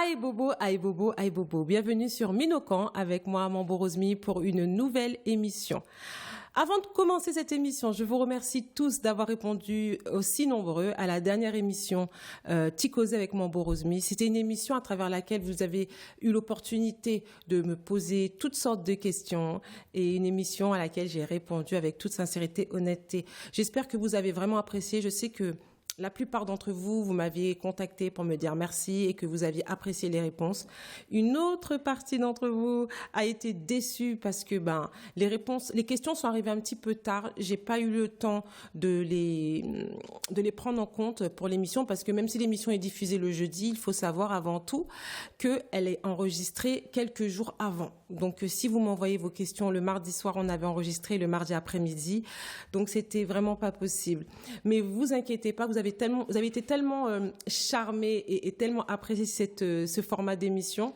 Aïe bobo, aïe bobo, aïe bobo. Bienvenue sur Minokan avec moi, Mambo Rosmi, pour une nouvelle émission. Avant de commencer cette émission, je vous remercie tous d'avoir répondu aussi nombreux à la dernière émission Ticosé avec Mambo Rosmi. C'était une émission à travers laquelle vous avez eu l'opportunité de me poser toutes sortes de questions et une émission à laquelle j'ai répondu avec toute sincérité, honnêteté. J'espère que vous avez vraiment apprécié. Je sais que la plupart d'entre vous, vous m'aviez contacté pour me dire merci et que vous aviez apprécié les réponses. Une autre partie d'entre vous a été déçue parce que les questions sont arrivées un petit peu tard. J'ai pas eu le temps de les prendre en compte pour l'émission parce que même si l'émission est diffusée le jeudi, il faut savoir avant tout qu'elle est enregistrée quelques jours avant. Donc si vous m'envoyez vos questions le mardi soir, on avait enregistré le mardi après-midi. Donc c'était vraiment pas possible. Mais vous inquiétez pas, vous avez été tellement charmés et tellement apprécié ce format d'émission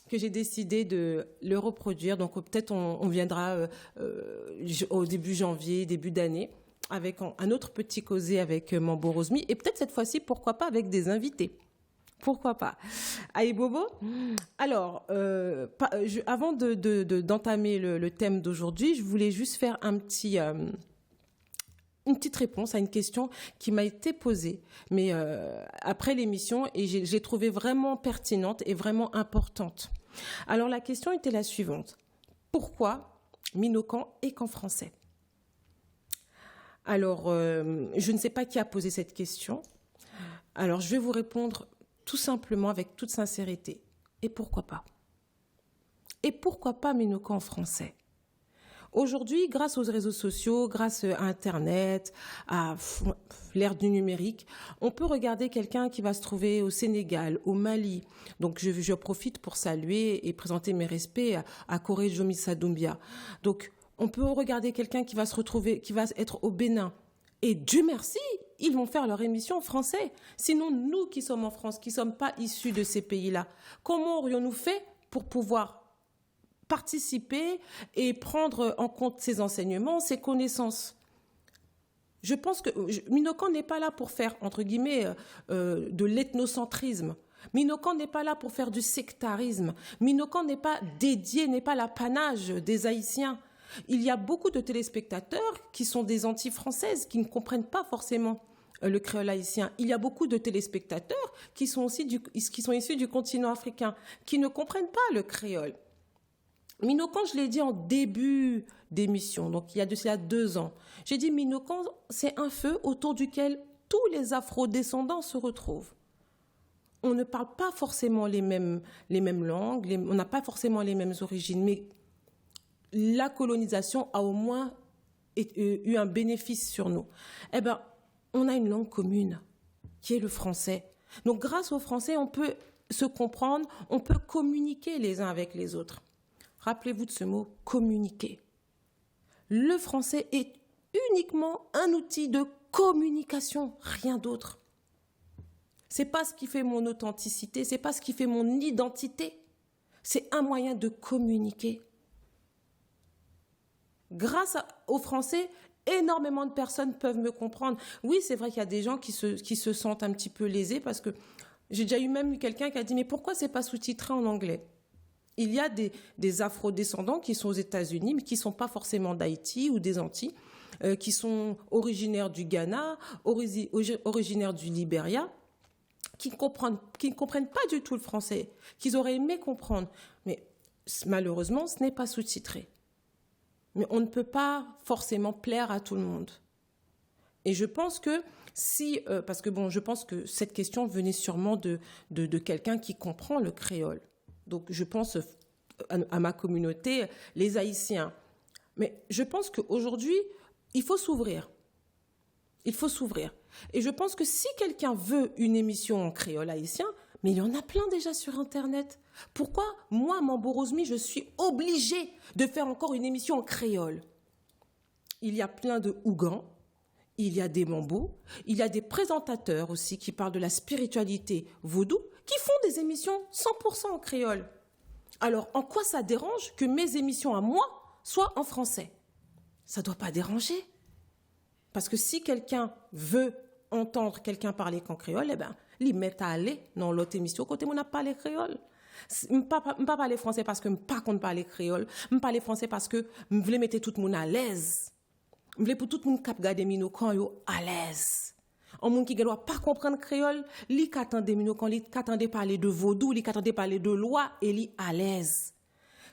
que j'ai décidé de le reproduire. Donc peut-être on viendra au début janvier, début d'année, avec un autre petit causé avec Mambo Rosmi. Et peut-être cette fois-ci, pourquoi pas avec des invités. Pourquoi pas. Aïe Bobo. Alors, avant d'entamer le thème d'aujourd'hui, je voulais juste faire une petite réponse à une question qui m'a été posée, mais après l'émission, et j'ai trouvé vraiment pertinente et vraiment importante. Alors la question était la suivante. Pourquoi Minokan et qu'en français? Alors, je ne sais pas qui a posé cette question. Alors, je vais vous répondre tout simplement avec toute sincérité. Et pourquoi pas? Et pourquoi pas Minokan en français? Aujourd'hui, grâce aux réseaux sociaux, grâce à Internet, à l'ère du numérique, on peut regarder quelqu'un qui va se trouver au Sénégal, au Mali. Donc, je profite pour saluer et présenter mes respects à Corée Jomissa Doumbia. Donc, on peut regarder quelqu'un qui va être au Bénin. Et Dieu merci, ils vont faire leur émission en français. Sinon, nous qui sommes en France, qui ne sommes pas issus de ces pays-là, comment aurions-nous fait pour pouvoir participer et prendre en compte ces enseignements, ces connaissances? Je pense que Minokan n'est pas là pour faire, entre guillemets, de l'ethnocentrisme. Minokan n'est pas là pour faire du sectarisme. Minokan n'est pas l'apanage des Haïtiens. Il y a beaucoup de téléspectateurs qui sont des anti-françaises, qui ne comprennent pas forcément le créole haïtien. Il y a beaucoup de téléspectateurs qui sont issus du continent africain, qui ne comprennent pas le créole. Minokan, je l'ai dit en début d'émission, donc il y a de cela 2 ans. J'ai dit Minokan, c'est un feu autour duquel tous les afro-descendants se retrouvent. On ne parle pas forcément les mêmes langues, on n'a pas forcément les mêmes origines, mais la colonisation a au moins eu un bénéfice sur nous. Eh bien, on a une langue commune, qui est le français. Donc grâce au français, on peut se comprendre, on peut communiquer les uns avec les autres. Rappelez-vous de ce mot, communiquer. Le français est uniquement un outil de communication, rien d'autre. C'est pas ce qui fait mon authenticité, c'est pas ce qui fait mon identité. C'est un moyen de communiquer. Grâce au français, énormément de personnes peuvent me comprendre. Oui, c'est vrai qu'il y a des gens qui se sentent un petit peu lésés parce que j'ai déjà eu quelqu'un qui a dit « Mais pourquoi c'est pas sous-titré en anglais ?» Il y a des afro-descendants qui sont aux États-Unis, mais qui ne sont pas forcément d'Haïti ou des Antilles, qui sont originaires du Ghana, originaires du Libéria, qui ne comprennent pas du tout le français, qu'ils auraient aimé comprendre. Mais malheureusement, ce n'est pas sous-titré. Mais on ne peut pas forcément plaire à tout le monde. Et je pense que je pense que cette question venait sûrement de quelqu'un qui comprend le créole. Donc, je pense à ma communauté, les Haïtiens. Mais je pense qu'aujourd'hui, il faut s'ouvrir. Il faut s'ouvrir. Et je pense que si quelqu'un veut une émission en créole haïtien, mais il y en a plein déjà sur Internet. Pourquoi, moi, Mambo Rosmi, je suis obligée de faire encore une émission en créole? Il y a plein de Ougans, il y a des Mambos, il y a des présentateurs aussi qui parlent de la spiritualité vaudou, qui font des émissions 100% en créole. Alors, en quoi ça dérange que mes émissions à moi soient en français? Ça ne doit pas déranger. Parce que si quelqu'un veut entendre quelqu'un parler qu'en créole, li met aller dans l'autre émission côté mon a parlé créole. M'pas parler français parce que m'pas compte parler créole, m'pas parler français parce que m'voulais mettre tout le monde à l'aise. M'voulais pour tout le monde cap garder minokan yo à l'aise. Un monde qui ne doit pas comprendre créole, li qu'attendait minokan, li qu'attendait parler de vaudou, li qu'attendait parler de loi et li à l'aise.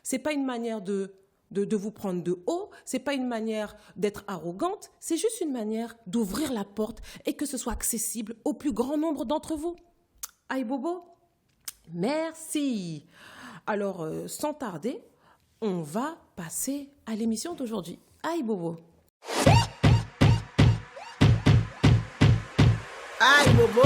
C'est pas une manière de vous prendre de haut, c'est pas une manière d'être arrogante, c'est juste une manière d'ouvrir la porte et que ce soit accessible au plus grand nombre d'entre vous. Aïe Bobo, merci. Alors, sans tarder, on va passer à l'émission d'aujourd'hui. Aïe Bobo. Aïe Bobo.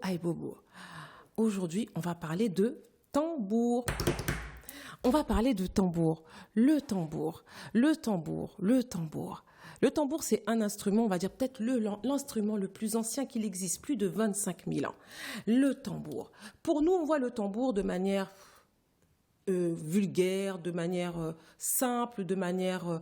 Aïe Bobo. Aujourd'hui, on va parler de tambour. On va parler de tambour. Le tambour, c'est un instrument, on va dire peut-être l'instrument le plus ancien qu'il existe, plus de 25 000 ans. Le tambour. Pour nous, on voit le tambour de manière vulgaire, de manière simple, de manière,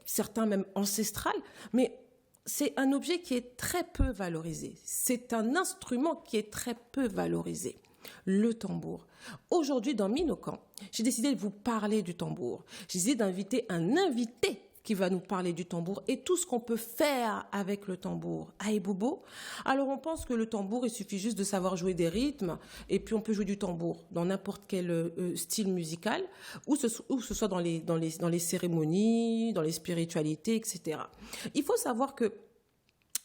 certains même ancestrale, mais c'est un objet qui est très peu valorisé. C'est un instrument qui est très peu valorisé. Le tambour. Aujourd'hui, dans Minokan, j'ai décidé de vous parler du tambour. J'ai décidé d'inviter un invité qui va nous parler du tambour et tout ce qu'on peut faire avec le tambour. Aïe Bobo. Alors on pense que le tambour, il suffit juste de savoir jouer des rythmes et puis on peut jouer du tambour dans n'importe quel style musical ou ce soit dans les cérémonies, dans les spiritualités, etc. Il faut savoir que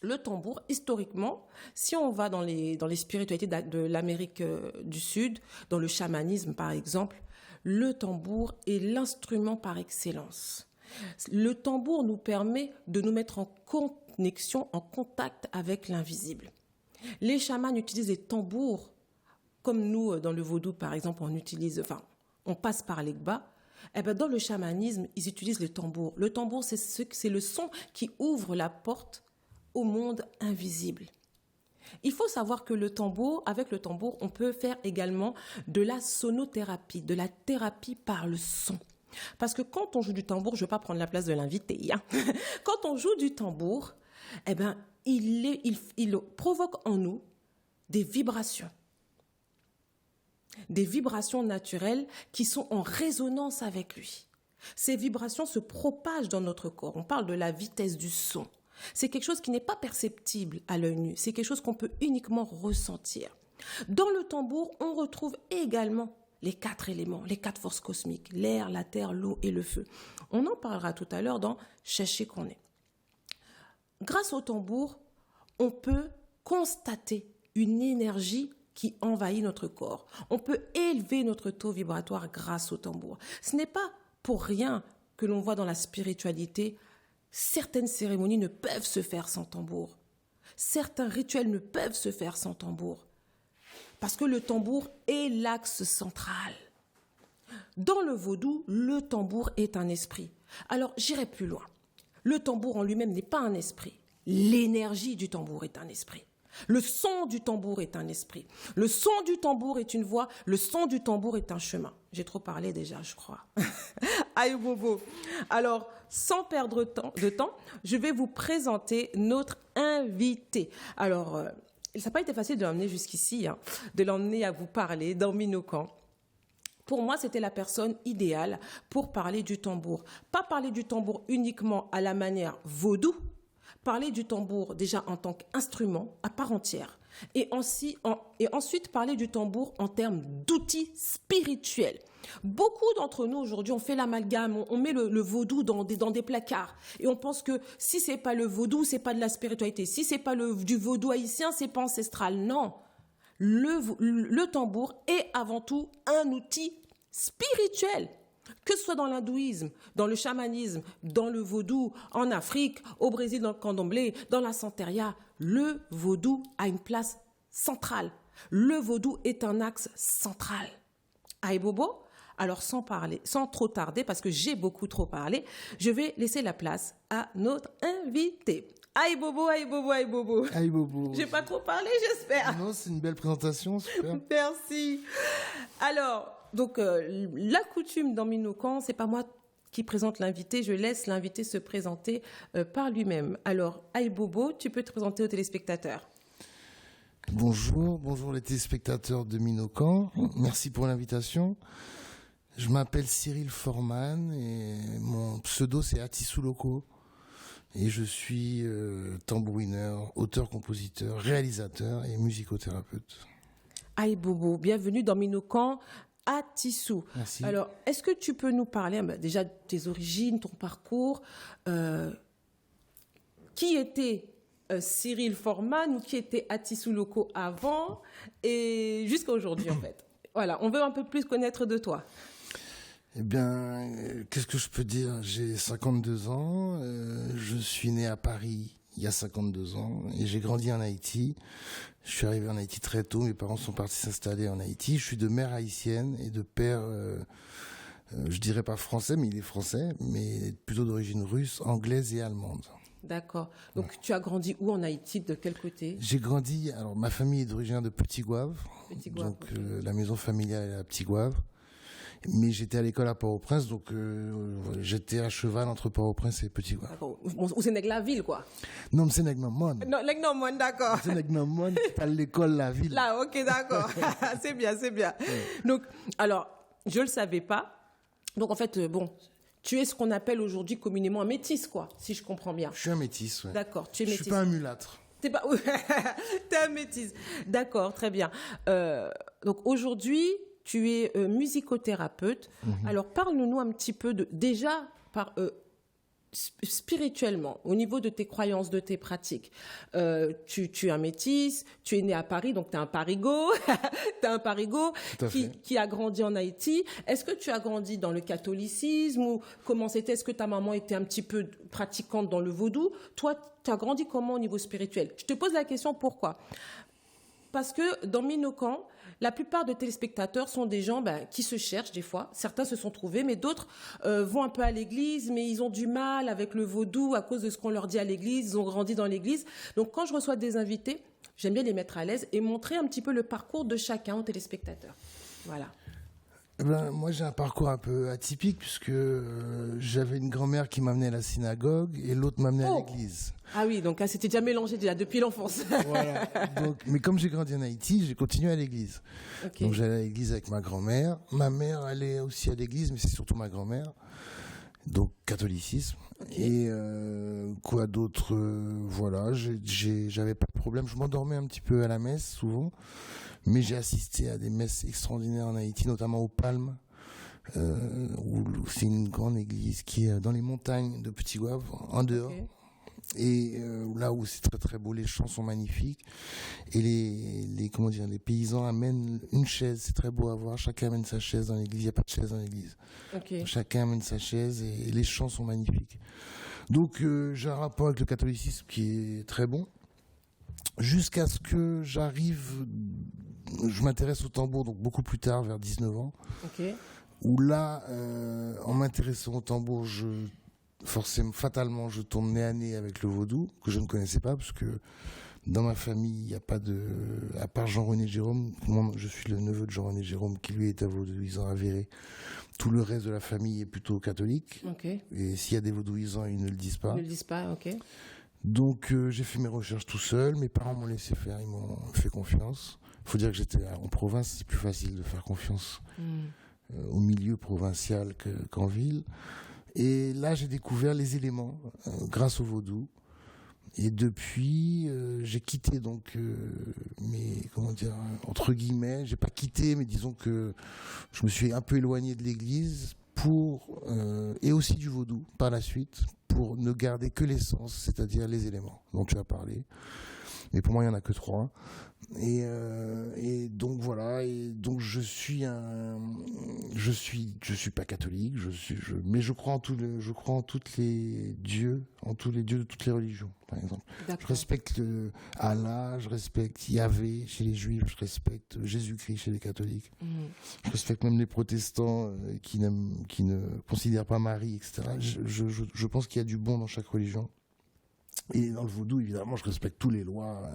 le tambour, historiquement, si on va dans les spiritualités de l'Amérique du Sud, dans le chamanisme par exemple, le tambour est l'instrument par excellence. Le tambour nous permet de nous mettre en connexion, en contact avec l'invisible. Les chamans utilisent les tambours, comme nous, dans le vaudou, par exemple, on passe par l'Egba. Eh ben, dans le chamanisme, ils utilisent le tambour. Le tambour, c'est le son qui ouvre la porte au monde invisible. Il faut savoir que avec le tambour, on peut faire également de la sonothérapie, de la thérapie par le son. Parce que quand on joue du tambour, je ne vais pas prendre la place de l'invité, hein. Quand on joue du tambour, eh ben, il provoque en nous des vibrations naturelles qui sont en résonance avec lui. Ces vibrations se propagent dans notre corps. On parle de la vitesse du son. C'est quelque chose qui n'est pas perceptible à l'œil nu. C'est quelque chose qu'on peut uniquement ressentir. Dans le tambour, on retrouve également les 4 éléments, les 4 forces cosmiques, l'air, la terre, l'eau et le feu. On en parlera tout à l'heure dans Chercher qu'on est. Grâce au tambour, on peut constater une énergie qui envahit notre corps. On peut élever notre taux vibratoire grâce au tambour. Ce n'est pas pour rien que l'on voit dans la spiritualité, certaines cérémonies ne peuvent se faire sans tambour. Certains rituels ne peuvent se faire sans tambour. Parce que le tambour est l'axe central. Dans le vaudou, le tambour est un esprit. Alors, j'irai plus loin. Le tambour en lui-même n'est pas un esprit. L'énergie du tambour est un esprit. Le son du tambour est un esprit. Le son du tambour est une voix. Le son du tambour est un chemin. J'ai trop parlé déjà, je crois. Aïe Bobo. Alors, sans perdre de temps, je vais vous présenter notre invité. Alors, ça n'a pas été facile de l'emmener jusqu'ici, hein, de l'emmener à vous parler dans Minokan. Pour moi, c'était la personne idéale pour parler du tambour. Pas parler du tambour uniquement à la manière vaudou, parler du tambour déjà en tant qu'instrument à part entière. Et ensuite parler du tambour en termes d'outils spirituels. Beaucoup d'entre nous aujourd'hui, on fait l'amalgame, on met le vaudou dans des placards. Et on pense que si c'est pas le vaudou, c'est pas de la spiritualité. Si c'est pas du vaudou haïtien, c'est pas ancestral. Non. Le tambour est avant tout un outil spirituel. Que ce soit dans l'hindouisme, dans le chamanisme, dans le vaudou, en Afrique, au Brésil, dans le candomblé, dans la santeria, le vaudou a une place centrale. Le vaudou est un axe central. Aïe Bobo, alors sans trop tarder, parce que j'ai beaucoup trop parlé, je vais laisser la place à notre invité. Aïe Bobo, aïe Bobo, aïe Bobo. Aïe Bobo. J'ai pas trop parlé, j'espère. Non, c'est une belle présentation, super. Merci. Alors, donc, la coutume dans Minokan, c'est pas moi qui présente l'invité, je laisse l'invité se présenter par lui-même. Alors, Aïe Bobo, tu peux te présenter aux téléspectateurs. Bonjour les téléspectateurs de Minokan. Merci pour l'invitation. Je m'appelle Cyril Forman et mon pseudo c'est Atissou Loco. Et je suis tambourineur, auteur-compositeur, réalisateur et musicothérapeute. Aïe Bobo, bienvenue dans Minokan. Atissou. Merci. Alors, est-ce que tu peux nous parler déjà de tes origines, ton parcours, qui était Cyril Forman ou qui était Atissou Loco avant et jusqu'à aujourd'hui en fait. Voilà, on veut un peu plus connaître de toi. Eh bien, qu'est-ce que je peux dire? J'ai 52 ans, je suis né à Paris il y a 52 ans et j'ai grandi en Haïti. Je suis arrivé en Haïti très tôt, mes parents sont partis s'installer en Haïti. Je suis de mère haïtienne et de père, je dirais pas français, mais il est français, mais plutôt d'origine russe, anglaise et allemande. D'accord. Donc tu as grandi où en Haïti? De quel côté? J'ai grandi, alors ma famille est d'origine de Petit Goâve, donc okay. La maison familiale est à Petit Goâve. Mais j'étais à l'école à Port-au-Prince, donc j'étais à cheval entre Port-au-Prince et Petit Goâve. D'accord. Ou c'est la ville, quoi? Non, mais c'est Negnomon. Non, Negnomon, d'accord. C'est Negnomon, c'est à l'école, la ville. Là, ok, d'accord. C'est bien, c'est bien. Ouais. Donc, alors, je le savais pas. Donc, en fait, bon, tu es ce qu'on appelle aujourd'hui communément un métis, quoi, si je comprends bien. Je suis un métis, ouais. D'accord, tu es métis. Je suis pas un mulâtre. T'es un métis. D'accord, très bien. Donc, aujourd'hui, tu es musicothérapeute. Alors, parle-nous un petit peu déjà spirituellement, au niveau de tes croyances, de tes pratiques. Tu es un métis, tu es né à Paris, donc tu es un parigot, qui a grandi en Haïti. Est-ce que tu as grandi dans le catholicisme ou comment c'était? Est-ce que ta maman était un petit peu pratiquante dans le vaudou? Toi, tu as grandi comment au niveau spirituel? Je te pose la question pourquoi? Parce que dans Minokan, la plupart de téléspectateurs sont des gens qui se cherchent des fois. Certains se sont trouvés, mais d'autres vont un peu à l'église, mais ils ont du mal avec le vaudou à cause de ce qu'on leur dit à l'église. Ils ont grandi dans l'église. Donc quand je reçois des invités, j'aime bien les mettre à l'aise et montrer un petit peu le parcours de chacun aux téléspectateurs. Voilà. Moi, j'ai un parcours un peu atypique puisque j'avais une grand-mère qui m'amenait à la synagogue et l'autre m'amenait à l'église. Ah oui, donc c'était déjà mélangé déjà depuis l'enfance. Voilà. Donc, mais comme j'ai grandi en Haïti, j'ai continué à l'église. Okay. Donc j'allais à l'église avec ma grand-mère. Ma mère allait aussi à l'église, mais c'est surtout ma grand-mère. Donc catholicisme. Okay. Et quoi d'autre? Voilà, j'avais pas de problème. Je m'endormais un petit peu à la messe souvent. Mais j'ai assisté à des messes extraordinaires en Haïti, notamment au Palme, où c'est une grande église qui est dans les montagnes de Petit Goâve, en dehors. Okay. Et là où c'est très très beau, les chants sont magnifiques. Et les paysans amènent une chaise, c'est très beau à voir. Chacun amène sa chaise dans l'église, il n'y a pas de chaise dans l'église. Okay. Chacun amène sa chaise et les chants sont magnifiques. Donc j'ai un rapport avec le catholicisme qui est très bon. Jusqu'à ce que j'arrive, je m'intéresse au tambour, donc beaucoup plus tard, vers 19 ans. Okay. Où là, en m'intéressant au tambour, fatalement, je tombe nez à nez avec le vaudou, que je ne connaissais pas, parce que dans ma famille, il n'y a pas à part Jean-René Jérôme, je suis le neveu de Jean-René Jérôme, qui lui est un vaudouisant avéré. Tout le reste de la famille est plutôt catholique. Okay. Et s'il y a des vaudouisants, ils ne le disent pas. Ils ne le disent pas, ok. Donc j'ai fait mes recherches tout seul, mes parents m'ont laissé faire, ils m'ont fait confiance. Il faut dire que j'étais en province, c'est plus facile de faire confiance au milieu provincial qu'en ville. Et là j'ai découvert les éléments grâce au vaudou. Et depuis, j'ai quitté donc comment dire, entre guillemets, j'ai pas quitté, mais disons que je me suis un peu éloigné de l'église et aussi du vaudou par la suite, pour ne garder que l'essence, c'est-à-dire les éléments dont tu as parlé. Mais pour moi, il n'y en a que 3. Et donc voilà, et donc je suis pas catholique, mais je crois en toutes les dieux, en tous les dieux de toutes les religions, par exemple. D'accord. Je respecte Allah, je respecte Yahvé chez les juifs, je respecte Jésus-Christ chez les catholiques. Je respecte même les protestants qui ne considèrent pas Marie, etc. Je pense qu'il y a du bon dans chaque religion. Et dans le vaudou, évidemment, je respecte tous les lois,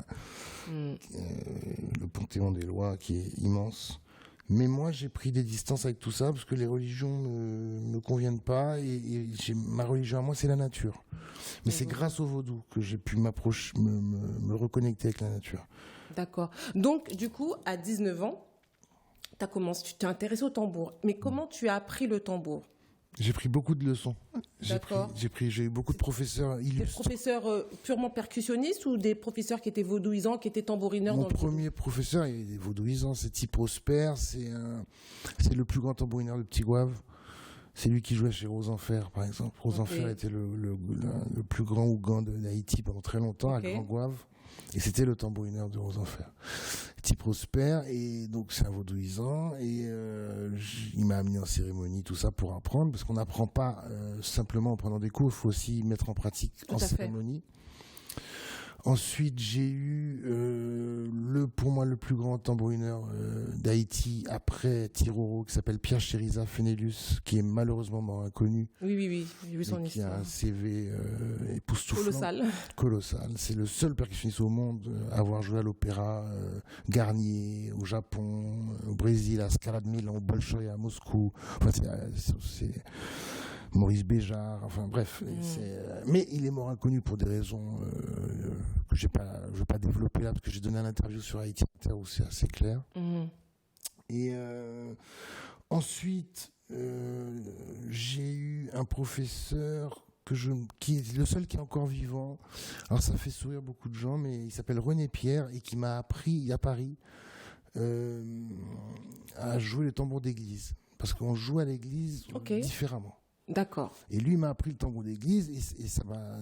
le panthéon des lois qui est immense. Mais moi, j'ai pris des distances avec tout ça parce que les religions ne me conviennent pas et ma religion à moi, c'est la nature. Mais c'est grâce au vaudou que j'ai pu m'approcher, me reconnecter avec la nature. D'accord. Donc, du coup, à 19 ans, tu t'es intéressé au tambour. Mais comment tu as appris le tambour ? J'ai pris beaucoup de leçons. D'accord. J'ai eu beaucoup de professeurs illustres. Des professeurs purement percussionnistes ou des professeurs qui étaient vaudouisants, qui étaient tambourineurs? Mon premier professeur, il est vaudouisant, c'est Ty Prosper, c'est le plus grand tambourineur de Petit Gouave. C'est lui qui jouait chez Rose Enfer, par exemple. Rose Enfer était le plus grand Ougand d'Haïti pendant très longtemps, à Grand Gouave. Et c'était le tambourineur de Rose Enfer. Ty Prosper, et donc c'est un vaudouisant, et il m'a amené en cérémonie, tout ça, pour apprendre, parce qu'on n'apprend pas simplement en prenant des cours, il faut aussi mettre en pratique en cérémonie. Ensuite, j'ai eu pour moi le plus grand tambourineur d'Haïti après Tiroro, qui s'appelle Pierre Chériza Fenelus, qui est malheureusement mort inconnu. Oui, j'ai vu son histoire. Qui a un CV époustouflant. Colossal. C'est le seul percussionniste au monde à avoir joué à l'opéra Garnier, au Japon, au Brésil, à Scala de Milan, au Bolchoï, à Moscou. Enfin, c'est Maurice Béjart, enfin bref. Mais il est mort inconnu pour des raisons que je ne vais pas développer là, parce que j'ai donné une interview sur Haïti où c'est assez clair. Et ensuite, j'ai eu un professeur qui est le seul qui est encore vivant. Alors ça fait sourire beaucoup de gens, mais il s'appelle René Pierre et qui m'a appris à Paris à jouer le tambour d'église. Parce qu'on joue à l'église différemment. D'accord. Et lui m'a appris le tambour d'église et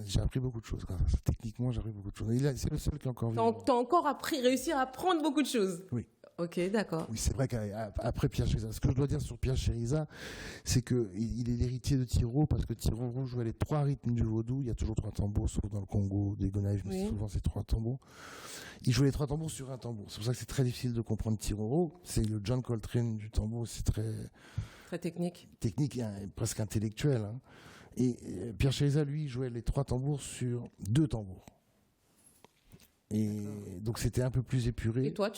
j'ai appris beaucoup de choses. Techniquement, j'ai appris beaucoup de choses. C'est le seul qui est encore vivant. T'as encore réussi à apprendre beaucoup de choses. Oui. Ok, d'accord. Oui, c'est vrai qu'après Pierre Chériza, ce que je dois dire sur Pierre Chériza, c'est qu'il est l'héritier de Tiro, parce que Tiro jouait les 3 rythmes du vaudou. Il y a toujours 3 tambours, sauf dans le Congo, des Gonaïves, mais souvent c'est 3 tambours. Il jouait les 3 tambours sur un tambour. C'est pour ça que c'est très difficile de comprendre Tiro. C'est le John Coltrane du tambour, c'est très technique. Technique et presque intellectuel. Hein. Et Pierre Chériza, lui, jouait les 3 tambours sur 2 tambours. Et donc c'était un peu plus épuré. Et toi,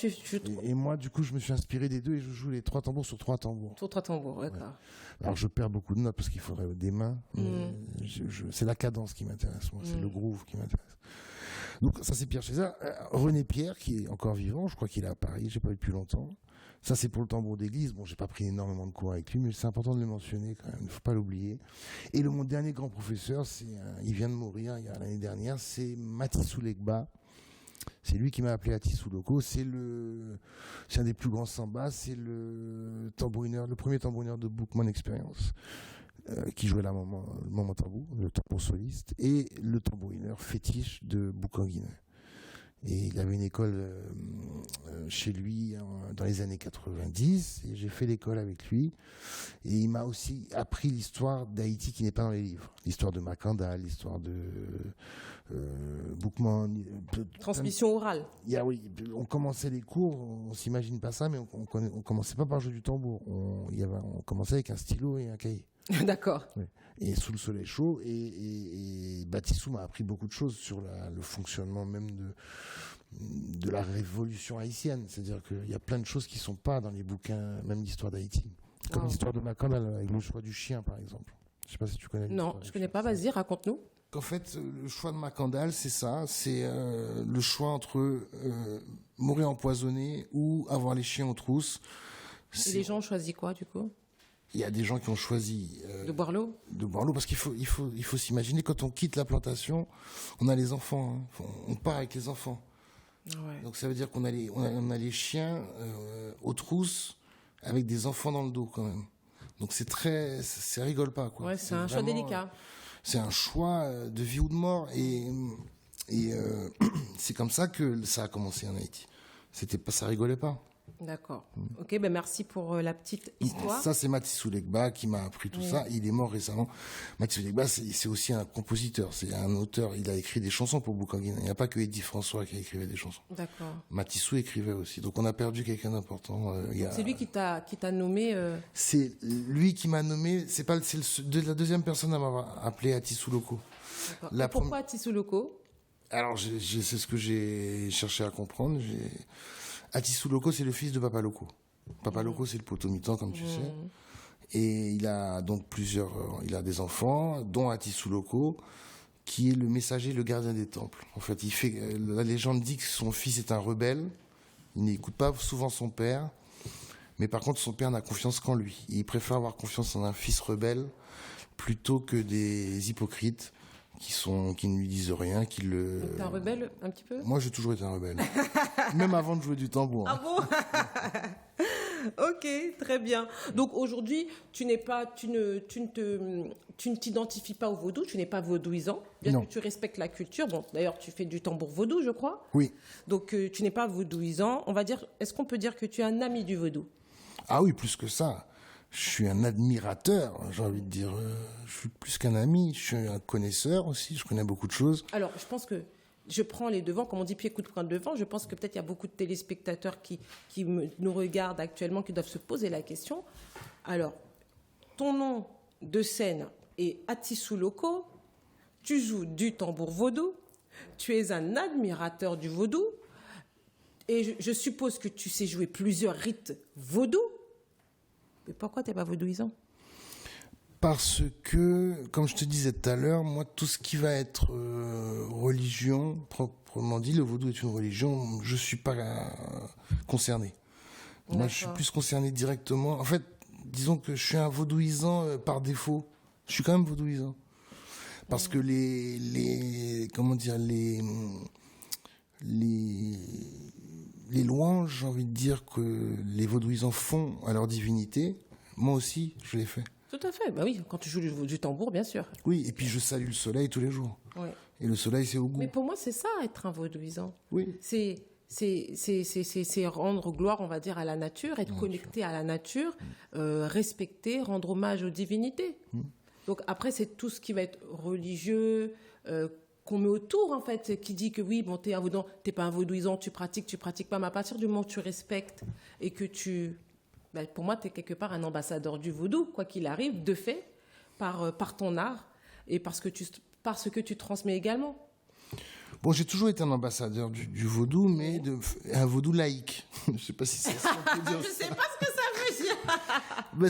et moi, du coup, je me suis inspiré des 2 et je joue les 3 tambours sur 3 tambours. Sur 3 tambours, d'accord. Ouais. Alors je perds beaucoup de notes parce qu'il faudrait des mains. C'est la cadence qui m'intéresse, moi. C'est le groove qui m'intéresse. Donc ça, c'est Pierre Chériza. René Pierre, qui est encore vivant, je crois qu'il est à Paris, j'ai pas vu depuis longtemps. Ça, c'est pour le tambour d'église. Bon, j'ai pas pris énormément de cours avec lui, mais c'est important de le mentionner quand même. Il ne faut pas l'oublier. Et mon dernier grand professeur, il vient de mourir l'année dernière, c'est Matissou Legba. C'est lui qui m'a appelé à Tissou Loco. C'est un des plus grands sambas. C'est le premier tambourineur de Boukman Experience, qui jouait le moment tambour, le tambour soliste, et le tambourineur fétiche de Boukanguine. Et il avait une école chez lui dans les années 90, et j'ai fait l'école avec lui. Et il m'a aussi appris l'histoire d'Haïti qui n'est pas dans les livres. L'histoire de Makanda, l'histoire de Boukman. Transmission orale. On commençait les cours, on s'imagine pas ça, mais on commençait pas par jouer du tambour. On commençait avec un stylo et un cahier. D'accord. Ouais. Et sous le soleil chaud, et Batissou m'a appris beaucoup de choses sur le fonctionnement même de la révolution haïtienne. C'est-à-dire qu'il y a plein de choses qui sont pas dans les bouquins, même l'histoire d'Haïti. Comme l'histoire de Makanda avec le choix du chien, par exemple. Je sais pas si tu connais. Non, je connais pas. Vas-y, raconte-nous. qu'en fait, le choix de Macandal, c'est ça. C'est le choix entre mourir empoisonné ou avoir les chiens aux trousses. Et les gens ont choisi quoi, du coup? Il y a des gens qui ont choisi de boire l'eau. De boire l'eau, parce qu'il faut s'imaginer, quand on quitte la plantation, on a les enfants. Hein. On part avec les enfants. Ouais. Donc ça veut dire qu'on a les chiens aux trousses avec des enfants dans le dos quand même. Donc ça rigole pas, quoi. Ouais, c'est un choix délicat. C'est un choix de vie ou de mort, et c'est comme ça que ça a commencé en Haïti. Ça rigolait pas. D'accord. Ok, ben merci pour la petite histoire. Ça, c'est Matissou Legba qui m'a appris tout ça. Il est mort récemment. Matissou Legba, c'est aussi un compositeur, c'est un auteur. Il a écrit des chansons pour Boucanguina. Il n'y a pas que Eddie François qui écrivait des chansons. D'accord. Matissou écrivait aussi. Donc on a perdu quelqu'un d'important. C'est lui qui t'a nommé. C'est lui qui m'a nommé. C'est la deuxième personne à m'avoir appelé Atissou Loco. Pourquoi Atissou Loco? Alors c'est ce que j'ai cherché à comprendre. Atissou Loco, c'est le fils de Papa Loco. Papa Loco, c'est le potomitan, comme tu sais. Et il a donc il a des enfants, dont Atissou Loco, qui est le messager, le gardien des temples. En fait, la légende dit que son fils est un rebelle. Il n'écoute pas souvent son père. Mais par contre, son père n'a confiance qu'en lui. Il préfère avoir confiance en un fils rebelle plutôt que des hypocrites qui ne lui disent rien, qui le... T'es un rebelle, un petit peu? Moi, j'ai toujours été un rebelle. Même avant de jouer du tambour. Ah bon? Ok, très bien. Donc aujourd'hui, tu ne t'identifies pas au vaudou, tu n'es pas vaudouisant, bien que tu respectes la culture. Bon, d'ailleurs, tu fais du tambour vaudou, je crois. Oui. Donc tu n'es pas vaudouisant. On va dire, est-ce qu'on peut dire que tu es un ami du vaudou? Ah oui, plus que ça. Je suis un admirateur, j'ai envie de dire. Je suis plus qu'un ami, je suis un connaisseur aussi, je connais beaucoup de choses. Alors, je pense que je prends les devants, comme on dit, pied coup de poing devant. Je pense que peut-être il y a beaucoup de téléspectateurs qui nous regardent actuellement, qui doivent se poser la question. Alors, ton nom de scène est Atissou Loco, tu joues du tambour vaudou, tu es un admirateur du vaudou, et je suppose que tu sais jouer plusieurs rites vaudous. Mais pourquoi tu n'es pas vaudouisant? Parce que, comme je te disais tout à l'heure, moi, tout ce qui va être religion, proprement dit, le vaudou est une religion, je ne suis pas concerné. D'accord. Moi, je suis plus concerné directement. En fait, disons que je suis un vaudouisant par défaut. Je suis quand même vaudouisant. Parce que les louanges, j'ai envie de dire, que les vaudouisants font à leur divinité, moi aussi, je les fais. Tout à fait. Bah oui, quand tu joues du tambour, bien sûr. Oui, et puis je salue le soleil tous les jours. Oui. Et le soleil, c'est au goût. Mais pour moi, c'est ça, être un vaudouisant. Oui. C'est rendre gloire, on va dire, à la nature, être connecté à la nature, respecter, rendre hommage aux divinités. Donc après, c'est tout ce qui va être religieux, qu'on met autour, en fait, qui dit que oui, bon, t'es pas un vaudouisant, tu pratiques pas, mais à partir du moment où tu respectes et que pour moi, tu es quelque part un ambassadeur du vaudou, quoi qu'il arrive, de fait, par ton art et parce que tu transmets également. Bon, j'ai toujours été un ambassadeur du vaudou, mais un vaudou laïque. Je ne sais pas si c'est ça qu'on peut dire. Je ne sais pas ce que ça veut dire.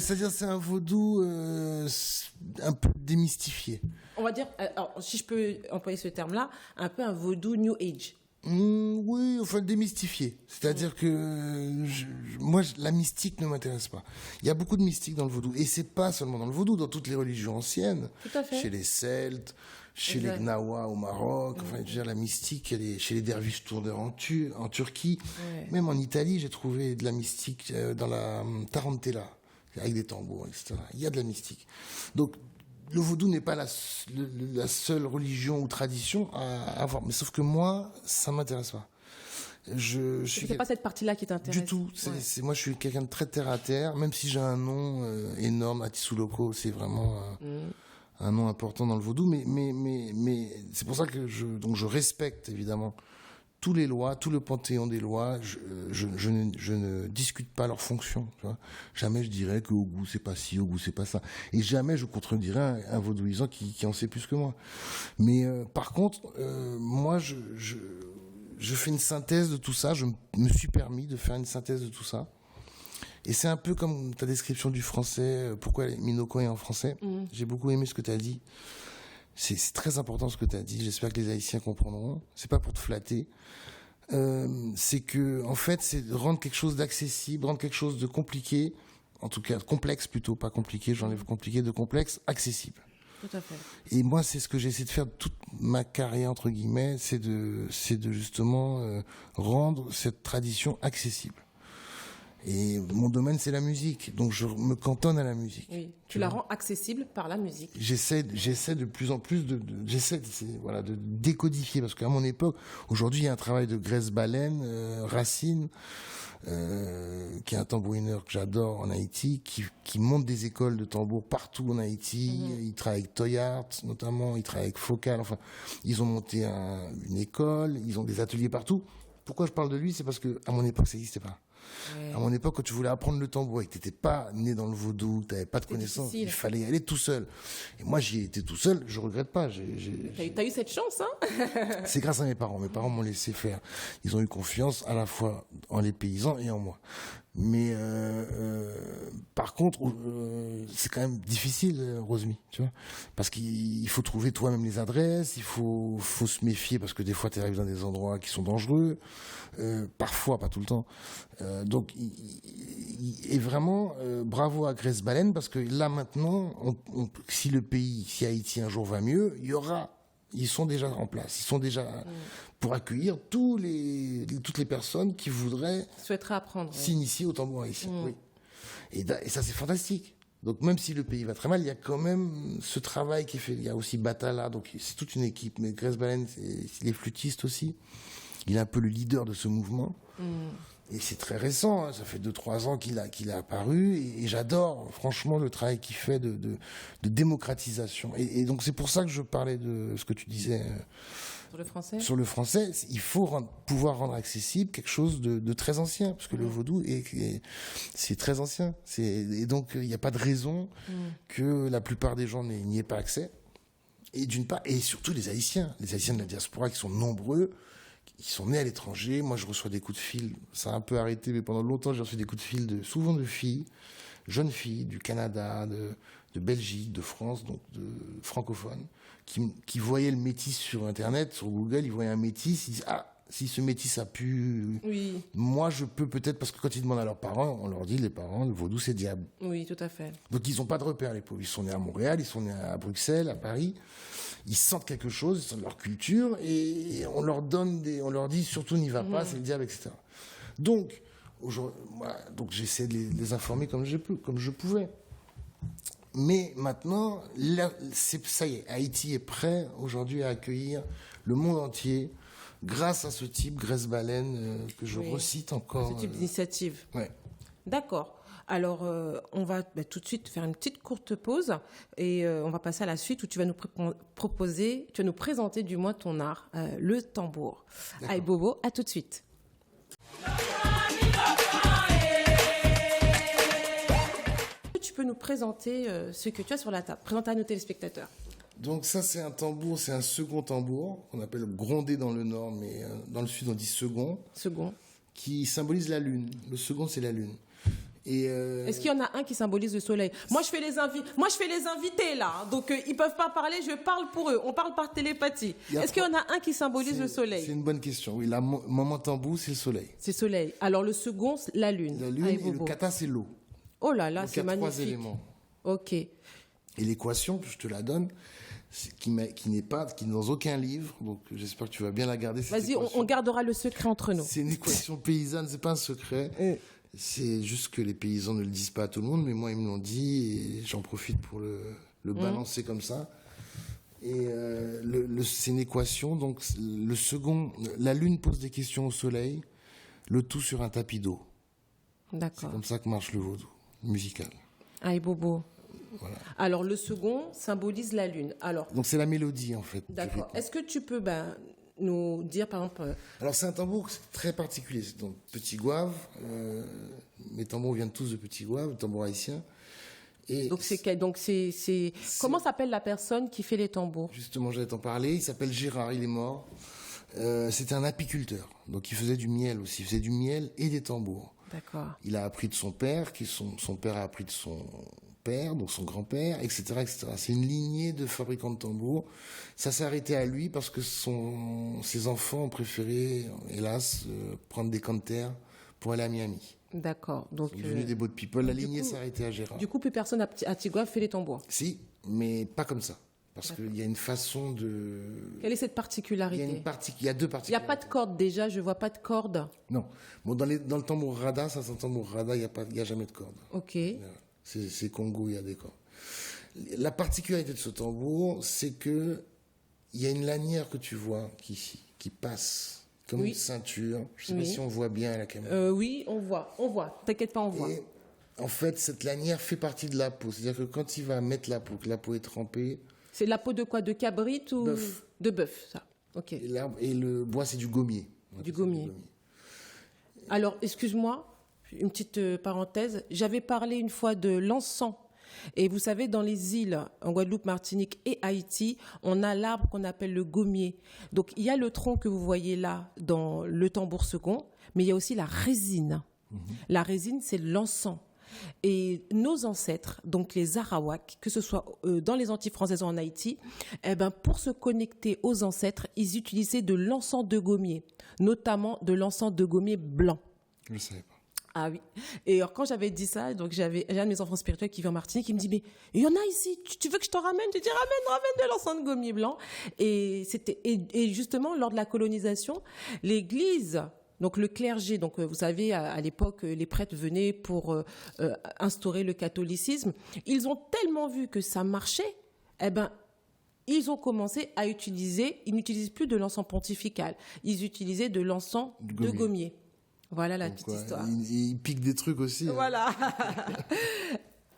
C'est-à-dire, c'est un vaudou un peu démystifié. On va dire, alors, si je peux employer ce terme-là, un peu un vaudou New Age. Oui, enfin démystifié. C'est-à-dire que moi, la mystique ne m'intéresse pas. Il y a beaucoup de mystique dans le vaudou. Et c'est pas seulement dans le vaudou, dans toutes les religions anciennes. Tout à fait. Chez les Celtes, chez les Gnawa au Maroc. Enfin, je veux dire, la mystique, elle est chez les derviches tourneurs en Turquie. Ouais. Même en Italie, j'ai trouvé de la mystique dans la tarantella, avec des tambours, etc. Il y a de la mystique. Donc, le vaudou n'est pas la seule religion ou tradition à avoir. Mais sauf que moi, ça ne m'intéresse pas. C'est pas cette partie-là qui t'intéresse? Du tout. Moi, je suis quelqu'un de très terre à terre. Même si j'ai un nom énorme, Atissou Loco, c'est vraiment un nom important dans le vaudou. Mais c'est pour ça que je respecte évidemment tous les lois, tout le panthéon des lois. Je ne discute pas leurs fonctions. Tu vois. Jamais je dirais que au goût c'est pas ci, au goût c'est pas ça. Et jamais je contredirais un vaudouisant qui en sait plus que moi. Mais par contre, moi je fais une synthèse de tout ça. Je me suis permis de faire une synthèse de tout ça. Et c'est un peu comme ta description du français. Pourquoi Minoko est en français. J'ai beaucoup aimé ce que tu as dit. c'est très important ce que tu as dit, j'espère que les Haïtiens comprendront, c'est pas pour te flatter, c'est que, en fait, c'est de rendre quelque chose d'accessible, rendre quelque chose de compliqué, en tout cas complexe plutôt, pas compliqué, j'enlève compliqué de complexe, accessible. Tout à fait. Et moi, c'est ce que j'ai essayé de faire toute ma carrière, entre guillemets, c'est de justement rendre cette tradition accessible. Et mon domaine, c'est la musique, donc je me cantonne à la musique. Oui, tu la rends accessible par la musique. J'essaie de plus en plus voilà, de décodifier, parce qu'à mon époque, aujourd'hui, il y a un travail de Grace Baleine, Racine, qui est un tambourineur que j'adore en Haïti, qui monte des écoles de tambour partout en Haïti. Il travaille avec Toyart, notamment, il travaille avec Focal, enfin, ils ont monté une école, ils ont des ateliers partout. Pourquoi je parle de lui? C'est parce que à mon époque, ça n'existait pas. Ouais. À mon époque, quand tu voulais apprendre le tambour et que tu n'étais pas né dans le vaudou, que tu n'avais pas de connaissances, il fallait y aller tout seul. Et moi, j'y ai été tout seul, je ne regrette pas. T'as eu cette chance, hein? C'est grâce à mes parents. Mes parents m'ont laissé faire. Ils ont eu confiance à la fois en les paysans et en moi. Mais par contre, c'est quand même difficile, Rosemi, tu vois, parce qu'il faut trouver toi-même les adresses, il faut se méfier parce que des fois tu arrives dans des endroits qui sont dangereux, parfois, pas tout le temps. Donc, et vraiment, bravo à Grace Baleine, parce que là maintenant, si Haïti un jour va mieux, ils sont déjà en place, ils sont déjà pour accueillir toutes les personnes qui souhaiteraient apprendre, s'initier au tambour haïtien. Oui. Et ça, c'est fantastique. Donc, même si le pays va très mal, il y a quand même ce travail qui est fait. Il y a aussi Batala, donc c'est toute une équipe. Mais Grace Baleine, il est flûtiste aussi. Il est un peu le leader de ce mouvement. Et c'est très récent, hein. Ça fait 2-3 ans qu'il a apparu. Et j'adore, franchement, le travail qu'il fait de démocratisation. Et donc, c'est pour ça que je parlais de ce que tu disais. Sur le français, il faut pouvoir rendre accessible quelque chose de très ancien, parce que le vaudou, c'est très ancien. Et donc, il n'y a pas de raison que la plupart des gens n'y aient pas accès. Et d'une part, et surtout les Haïtiens de la diaspora qui sont nombreux, qui sont nés à l'étranger. Moi, je reçois des coups de fil. Ça a un peu arrêté, mais pendant longtemps, j'ai reçu des coups de fil souvent de filles, jeunes filles du Canada, de Belgique, de France, donc de francophones, qui voyaient le métis sur Internet, sur Google, ils voyaient un métis, ils disent « Ah, si ce métis a pu... Oui. Moi, je peux peut-être... » Parce que quand ils demandent à leurs parents, on leur dit, les parents, le vaudou, c'est diable. Oui, tout à fait. Donc, ils n'ont pas de repères, les pauvres. Ils sont nés à Montréal, ils sont nés à Bruxelles, à Paris. Ils sentent quelque chose, ils sentent leur culture, et on leur dit, surtout, n'y va pas, c'est le diable, etc. Donc, j'essaie de les informer comme je pouvais. Mais maintenant, ça y est, Haïti est prêt aujourd'hui à accueillir le monde entier grâce à ce type, Grace Baleine, que je recite encore. Ce type d'initiative. Ouais. D'accord. Alors, on va tout de suite faire une petite courte pause et on va passer à la suite où tu vas nous présenter du moins ton art, le tambour. Aïe Bobo, à tout de suite. Tu peux nous présenter ce que tu as sur la table. Présente à nos téléspectateurs. Donc ça, c'est un tambour, c'est un second tambour qu'on appelle grondé dans le nord, mais dans le sud on dit second. Second. Qui symbolise la lune. Le second, c'est la lune. Et est-ce qu'il y en a un qui symbolise le soleil? Moi, je fais les invités là, donc ils peuvent pas parler. Je parle pour eux. On parle par télépathie. Est-ce qu'il y en a un qui symbolise le soleil? C'est une bonne question. Oui, la maman tambour, c'est le soleil. C'est le soleil. Alors le second, la lune. La lune et le kata, c'est l'eau. Oh là là, c'est magnifique. 3 éléments. Ok. Et l'équation, je te la donne, qui n'est dans aucun livre, donc j'espère que tu vas bien la garder. Vas-y, on gardera le secret entre nous. C'est une équation paysanne, c'est pas un secret. C'est juste que les paysans ne le disent pas à tout le monde, mais moi ils me l'ont dit et j'en profite pour le balancer comme ça. Et c'est une équation, donc le second, la lune pose des questions au soleil, le tout sur un tapis d'eau. D'accord. C'est comme ça que marche le vaudou musical. Aïe Bobo. Voilà. Alors le second symbolise la lune. Donc c'est la mélodie en fait. D'accord. Est-ce que tu peux nous dire par exemple... Alors c'est un tambour très particulier. C'est donc Petit Gouave. Mes tambours viennent tous de Petit Gouave, le tambour haïtien. Et comment s'appelle la personne qui fait les tambours? Justement, j'allais t'en parler. Il s'appelle Gérard, il est mort. C'était un apiculteur. Donc il faisait du miel aussi. Il faisait du miel et des tambours. D'accord. Il a appris de son père, son père a appris de son père, donc son grand-père, etc., etc. C'est une lignée de fabricants de tambours. Ça s'est arrêté à lui parce que ses enfants ont préféré, hélas, prendre des camps de terre pour aller à Miami. D'accord. Donc, Ils sont devenus des boat people. La lignée s'est arrêtée à Gérard. Du coup, plus personne à Tigouaf fait les tambours. Si, mais pas comme ça. Parce qu'il y a une façon de... Quelle est cette particularité? Il y a deux Il n'y a particularités. pas de corde déjà, je vois pas de corde. Non. Bon, dans le tambour rada, ça c'est un tambour rada, il y a jamais de corde. Ok. C'est Congo, il y a des cordes. La particularité de ce tambour, c'est que il y a une lanière que tu vois qui passe comme une ceinture. Je sais pas si on voit bien à la caméra. Oui, on voit. T'inquiète pas, on voit. Et en fait, cette lanière fait partie de la peau. C'est-à-dire que quand il va mettre la peau, que la peau est trempée... C'est la peau de quoi? De cabrit ou Bœuf. De bœuf, ça. Ok. Et le bois, c'est du gommier. Du gommier. Alors, excuse-moi, une petite parenthèse. J'avais parlé une fois de l'encens. Et vous savez, dans les îles, en Guadeloupe, Martinique et Haïti, on a l'arbre qu'on appelle le gommier. Donc, il y a le tronc que vous voyez là dans le tambour second, mais il y a aussi la résine. La résine, c'est l'encens. Et nos ancêtres, donc les Arawaks, que ce soit dans les Antilles françaises ou en Haïti, pour se connecter aux ancêtres, ils utilisaient de l'encens de gommier, notamment de l'encens de gommier blanc. Je ne savais pas. Ah oui. Et alors, quand j'avais dit ça, donc j'ai un de mes enfants spirituels qui vit en Martinique, qui me dit, mais il y en a ici, tu veux que je t'en ramène? Je dis, ramène de l'encens de gommier blanc. Et justement, lors de la colonisation, l'église, donc le clergé, donc vous savez, à l'époque, les prêtres venaient pour instaurer le catholicisme. Ils ont tellement vu que ça marchait, ils ont commencé à utiliser, ils n'utilisent plus de l'encens pontifical, ils utilisaient de l'encens de gommier. Voilà la petite histoire. Il pique des trucs aussi. Voilà.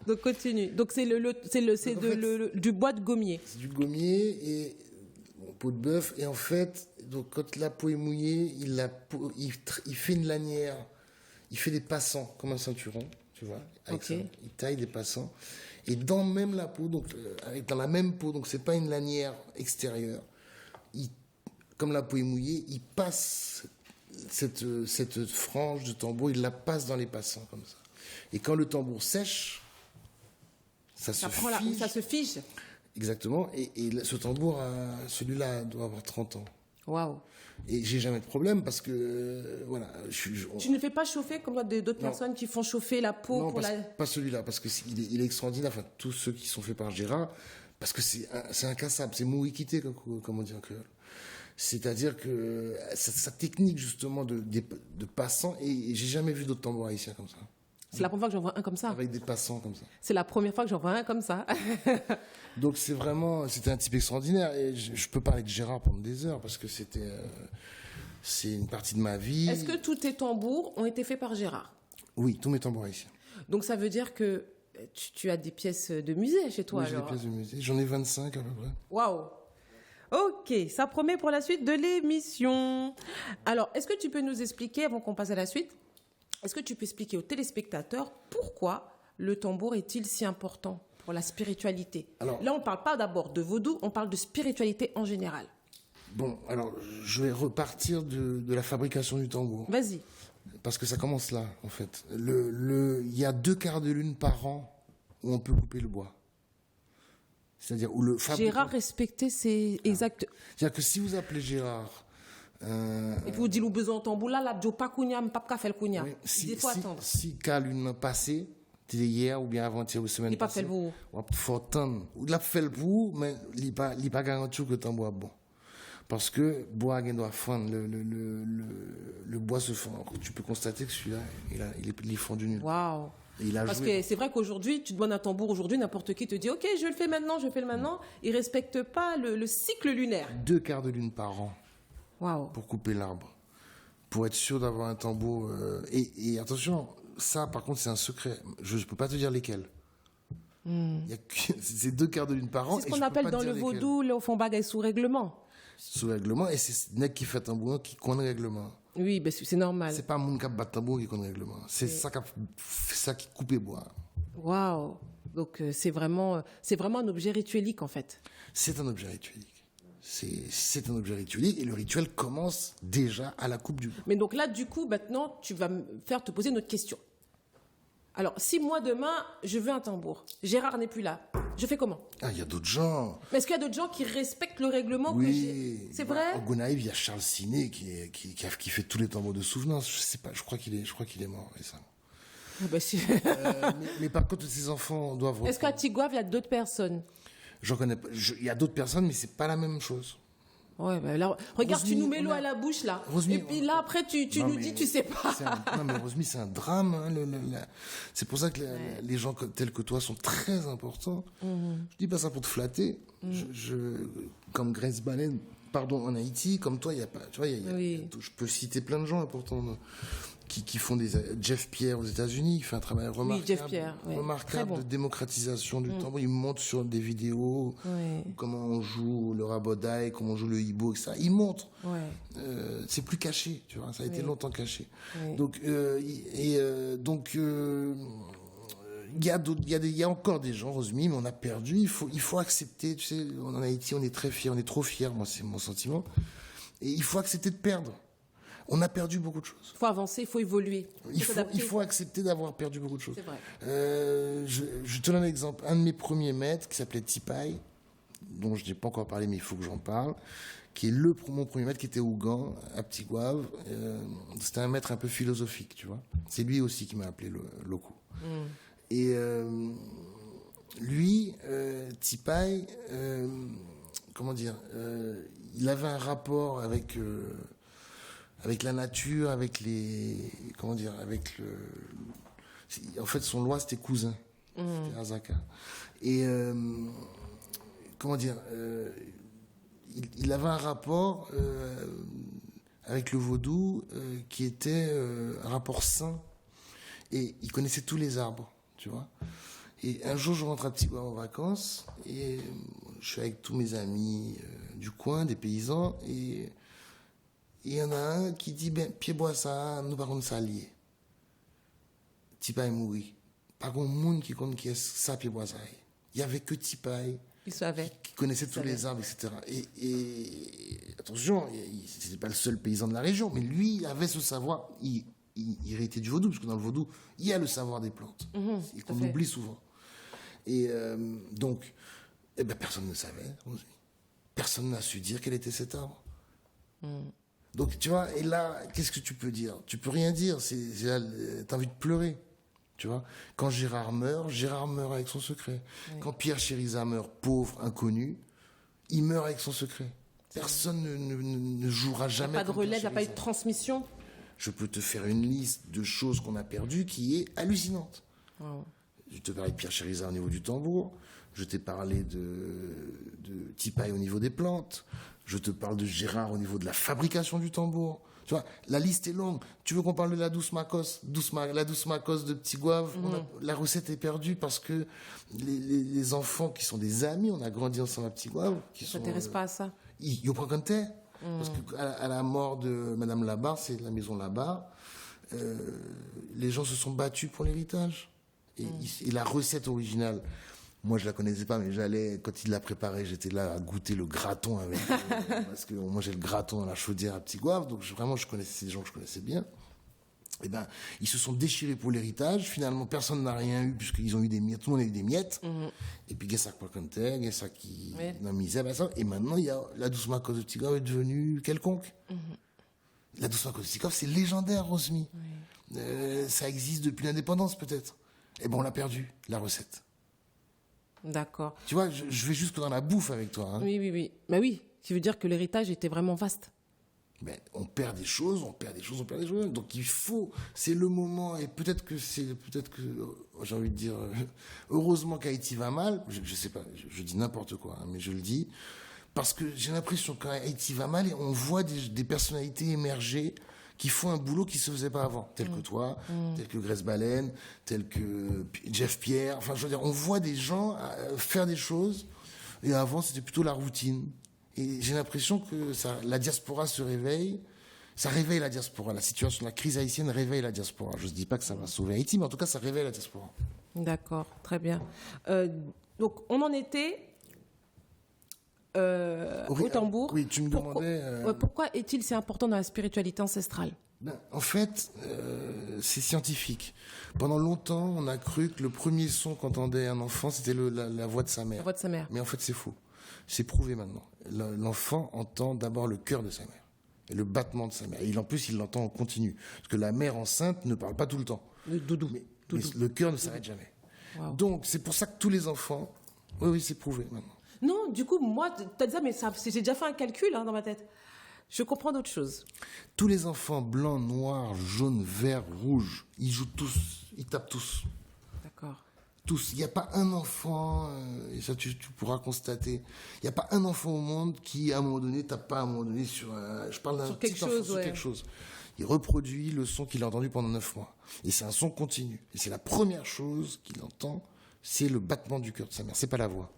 Donc continue. Donc c'est du bois de gommier. C'est du gommier et peau de bœuf. Et en fait, donc quand la peau est mouillée, il fait une lanière. Il fait des passants comme un ceinturon, tu vois. Avec ça, il taille des passants. Et dans même la peau, donc dans la même peau, donc c'est pas une lanière extérieure. Comme la peau est mouillée, il passe cette frange de tambour, il la passe dans les passants comme ça. Et quand le tambour sèche, ça se fige. Exactement. Et ce tambour, celui-là doit avoir 30 ans. Waouh. Et j'ai jamais de problème parce que voilà. Tu ne fais pas chauffer comme d'autres personnes qui font chauffer la peau non, pas celui-là parce que il est extraordinaire. Enfin, tous ceux qui sont faits par Gérard, parce que c'est incassable, c'est mouikité comme on dit en créole. C'est-à-dire que sa technique justement de passant, et j'ai jamais vu d'autres tambours haïtiens comme ça. C'est la première fois que j'en vois un comme ça. Avec des passants comme ça. C'est la première fois que j'en vois un comme ça. Donc c'était un type extraordinaire. Et je peux parler de Gérard pendant des heures parce que c'est une partie de ma vie. Est-ce que tous tes tambours ont été faits par Gérard? Oui, tous mes tambours haïtiens. Donc ça veut dire que tu as des pièces de musée chez toi? Oui, j'ai des pièces de musée. J'en ai 25 à peu près. Waouh. Ok, ça promet pour la suite de l'émission. Alors, est-ce que tu peux nous expliquer, avant qu'on passe à la suite, est-ce que tu peux expliquer aux téléspectateurs pourquoi le tambour est-il si important pour la spiritualité? Alors, là, on ne parle pas d'abord de vaudou, on parle de spiritualité en général. Bon, alors, je vais repartir de la fabrication du tambour. Vas-y. Parce que ça commence là, en fait. Il y a 2 quarts de lune par an où on peut couper le bois. C'est-à-dire où le fabricant... Gérard respectait ses exacts. C'est-à-dire que si vous appelez Gérard... Et puis vous dites, vous besoin de tambour là, je pas kounya, pas faire kounya. Il faut attendre. Si quart lune passé, hier ou bien avant-hier ou semaine passée, il pas fait le vous. Il faut attendre. Il a fait le pour, mais il n'est pas garanti que le tambour est bon. Parce que bois doit fondre, le bois se fond. Tu peux constater que celui-là, il est fondu nul. Waouh. Parce que c'est vrai qu'aujourd'hui, tu demandes un tambour aujourd'hui, n'importe qui te dit ok, je le fais maintenant. Il respecte pas le cycle lunaire. 2 quarts de lune par an. Waouh. Pour couper l'arbre, pour être sûr d'avoir un tambour. Et attention, ça par contre c'est un secret. Je peux pas te dire lesquels. C'est 2 quarts de lune par an. C'est ce qu'on appelle dans le vaudou le fond bagaille sous règlement. Sous règlement, et c'est Nek qui fait tambour qui connaît règlement. Oui, ben c'est normal. C'est pas mon cap bat tambour qui connaît règlement. C'est ça qui coupe les bois. Waouh. Donc c'est vraiment un objet rituelique en fait. C'est un objet rituelique. C'est un objet rituelique et le rituel commence déjà à la coupe du bois. Mais donc là, du coup, maintenant, tu vas me faire te poser une autre question. Alors, si moi, demain, je veux un tambour, Gérard n'est plus là, je fais comment? Ah, il y a d'autres gens. Mais est-ce qu'il y a d'autres gens qui respectent le règlement que j'ai? C'est vrai? Au Gonaïves, il y a Charles Ciné qui fait tous les tambours de souvenance. Je sais pas, je crois qu'il est mort récemment. Ah bah si. Mais par contre, ces enfants doivent... Est-ce qu'à Tigouave, il y a d'autres personnes? J'en connais pas. Il y a d'autres personnes, mais c'est pas la même chose. Ouais, bah là, regarde, Rosmy, tu nous mets l'eau à la bouche, là. Rosmy, et puis là, après, tu nous dis, tu sais pas. Non, mais Rosmy, c'est un drame. Hein, c'est pour ça que les gens tels que toi sont très importants. Je dis pas ça pour te flatter. Comme Grace Baleine, pardon, en Haïti, comme toi, il y a pas. Tu vois, je peux citer plein de gens importants qui font des... Jeff Pierre aux États-Unis, il fait un travail remarquable, Jeff Pierre, ouais. remarquable Très bon. de démocratisation du tambour. Il montre sur des vidéos comment on joue le rabodaï, comment on joue le hibo, etc. Il montre. C'est plus caché, tu vois. Ça a été longtemps caché. Donc, il y a encore des gens, Rosmy, mais on a perdu. Il faut accepter. Tu sais, en Haïti, on est très fiers, on est trop fiers. Moi, c'est mon sentiment. Et il faut accepter de perdre. On a perdu beaucoup de choses. Il faut avancer, il faut évoluer. Il faut accepter d'avoir perdu beaucoup de choses. C'est vrai. Je te donne un exemple. Un de mes premiers maîtres, qui s'appelait Tipaï, dont je n'ai pas encore parlé, mais il faut que j'en parle, qui est mon premier maître, qui était Ougan, à Petit Gouave. C'était un maître un peu philosophique, tu vois. C'est lui aussi qui m'a appelé Loco. Et lui, Tipaï, comment dire, il avait un rapport avec la nature, avec en fait, son loi, c'était cousin. C'était Azaka. Et, il avait un rapport avec le vaudou qui était un rapport sain. Et il connaissait tous les arbres, tu vois. Et un jour, je rentre à Petit-Gouave en vacances, et je suis avec tous mes amis du coin, des paysans, et il y en a un qui dit, pied-bois ça, nous par contre ça lié. Tipaï mourit. Par contre, monde qui compte qui est ça, pied-bois ça. Il y avait que Tipaï. Il savait. Qui connaissait tous les arbres, etc. Et attention, c'était pas le seul paysan de la région, mais lui, il avait ce savoir. Il héritait du vaudou, parce que dans le vaudou, il y a le savoir des plantes. Et qu'on oublie souvent. Et donc, personne ne savait. Personne n'a su dire quel était cet arbre. Donc, tu vois, et là, qu'est-ce que tu peux dire? Tu peux rien dire. T'as envie de pleurer. Tu vois, quand Gérard meurt avec son secret. Oui. Quand Pierre Chériza meurt, pauvre, inconnu, il meurt avec son secret. Personne ne jouera jamais. Il n'y a pas de relais, il n'y a pas eu de transmission. Je peux te faire une liste de choses qu'on a perdues qui est hallucinante. Je te parlais de Pierre Chériza au niveau du tambour. Je t'ai parlé de Tipaï au niveau des plantes. Je te parle de Gérard au niveau de la fabrication du tambour. Tu vois, la liste est longue. Tu veux qu'on parle de la douce Macos, la douce Macos de Petit Gouave? La recette est perdue parce que les enfants qui sont des amis, on a grandi ensemble à Petit Gouave. Qui ne s'intéressent pas à ça. Ils prennent comme tel. Parce qu'à la mort de Madame Labarre, c'est la maison Labarre, les gens se sont battus pour l'héritage. Et la recette originale, moi je la connaissais pas, mais quand il l'a préparée, j'étais là à goûter le graton avec parce que moi j'ai le graton dans la chaudière à Petit Gouave, donc je connaissais des gens que je connaissais bien. Et ils se sont déchirés pour l'héritage. Finalement, personne n'a rien eu puisqu'ils ont eu des miettes. Tout le monde a eu des miettes. Et puis Guessac Poicontel, Guessac qui n'a misé à ça. Et maintenant, il y a la douce Macos de Petit Gouave est devenue quelconque. La douce Macos de Petit Gouave, c'est légendaire, Rosmy. Ça existe depuis l'indépendance, peut-être. Et on l'a perdu, la recette. D'accord. Tu vois, je vais jusque dans la bouffe avec toi. Hein. Oui. Mais oui, ce qui veut dire que l'héritage était vraiment vaste. Mais on perd des choses. Donc il faut, c'est le moment, et peut-être que j'ai envie de dire, heureusement qu'Haïti va mal. Je sais pas, je dis n'importe quoi, hein, mais je le dis parce que j'ai l'impression qu'Haïti va mal et on voit des personnalités émerger qui font un boulot qui se faisait pas avant, tel que toi, tel que Grace Baleine, tel que Jeff Pierre. Enfin, je veux dire, on voit des gens faire des choses, et avant c'était plutôt la routine. Et j'ai l'impression que la diaspora se réveille. Ça réveille la diaspora. La situation, la crise haïtienne réveille la diaspora. Je ne dis pas que ça va sauver Haïti, mais en tout cas, ça réveille la diaspora. D'accord, très bien. Donc, on en était au tambour. Oui, tu me demandais... Pourquoi est-il si important dans la spiritualité ancestrale? En fait, c'est scientifique. Pendant longtemps, on a cru que le premier son qu'entendait un enfant, c'était la voix de sa mère. La voix de sa mère. Mais en fait, c'est faux. C'est prouvé maintenant. L'enfant entend d'abord le cœur de sa mère et le battement de sa mère. Et en plus, il l'entend en continu. Parce que la mère enceinte ne parle pas tout le temps. Le doudou. Mais le cœur ne s'arrête jamais. Wow. Donc, c'est pour ça que tous les enfants... Oui, c'est prouvé maintenant. Non, du coup, moi, t'as dit ça, mais j'ai déjà fait un calcul dans ma tête. Je comprends d'autres choses. Tous les enfants blancs, noirs, jaunes, verts, rouges, ils jouent tous, ils tapent tous. D'accord. Tous. Il n'y a pas un enfant, et ça tu pourras constater, il n'y a pas un enfant au monde qui, à un moment donné, tape pas à un moment donné sur je parle d'un petit enfant sur quelque chose. Il reproduit le son qu'il a entendu pendant 9 mois. Et c'est un son continu. Et c'est la première chose qu'il entend, c'est le battement du cœur de sa mère. C'est pas la voix.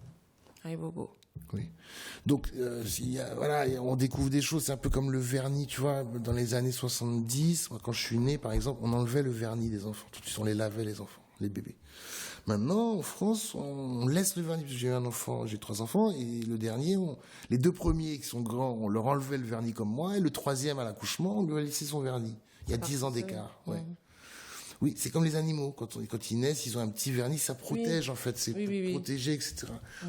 Aïe, bobo. Oui. Donc, on découvre des choses. C'est un peu comme le vernis, tu vois. Dans les années 70, moi, quand je suis né, par exemple, on enlevait le vernis des enfants. Tout de suite, on les lavait, les enfants, les bébés. Maintenant, en France, on laisse le vernis. J'ai un enfant, j'ai 3 enfants, et le dernier, les 2 premiers qui sont grands, on leur enlevait le vernis comme moi, et le 3e à l'accouchement, on lui a laissé son vernis. Il y a 10 ans d'écart. Ouais. Oui, c'est comme les animaux. Quand ils naissent, ils ont un petit vernis, ça protège, en fait. C'est protégé, etc.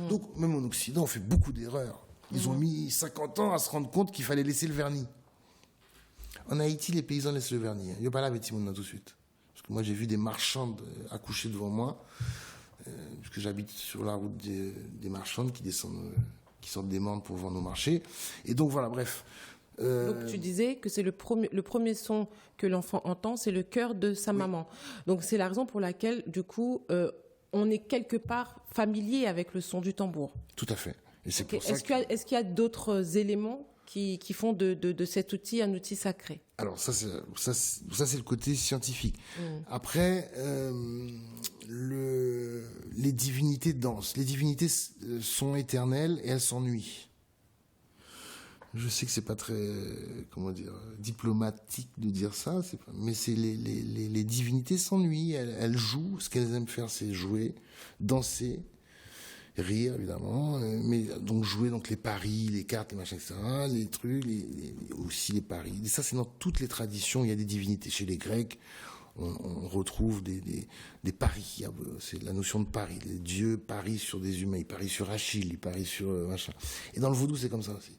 Donc, même en Occident, on fait beaucoup d'erreurs. Ils ont mis 50 ans à se rendre compte qu'il fallait laisser le vernis. En Haïti, les paysans laissent le vernis. Je parle avec Timon tout de suite. Parce que moi, j'ai vu des marchandes accoucher devant moi. Parce que j'habite sur la route des marchandes qui sortent des Mandes pour vendre au marché. Et donc, voilà, bref. Donc tu disais que c'est le premier son que l'enfant entend, c'est le cœur de sa maman. Donc c'est la raison pour laquelle, du coup, on est quelque part familier avec le son du tambour. Tout à fait. Et c'est pour ça est-ce qu'il y a d'autres éléments qui font de cet outil un outil sacré? Alors ça c'est le côté scientifique. Après, les divinités dansent. Les divinités sont éternelles et elles s'ennuient. Je sais que c'est pas très, diplomatique de dire ça, mais c'est les divinités s'ennuient, elles jouent, ce qu'elles aiment faire c'est jouer, danser, rire évidemment, mais donc jouer donc les paris, les cartes, les machins, etc., les trucs, aussi les paris. Et ça c'est dans toutes les traditions, il y a des divinités. Chez les Grecs, on retrouve des paris, c'est la notion de pari. Les dieux parient sur des humains, ils parient sur Achille, ils parient sur machin. Et dans le vaudou c'est comme ça aussi.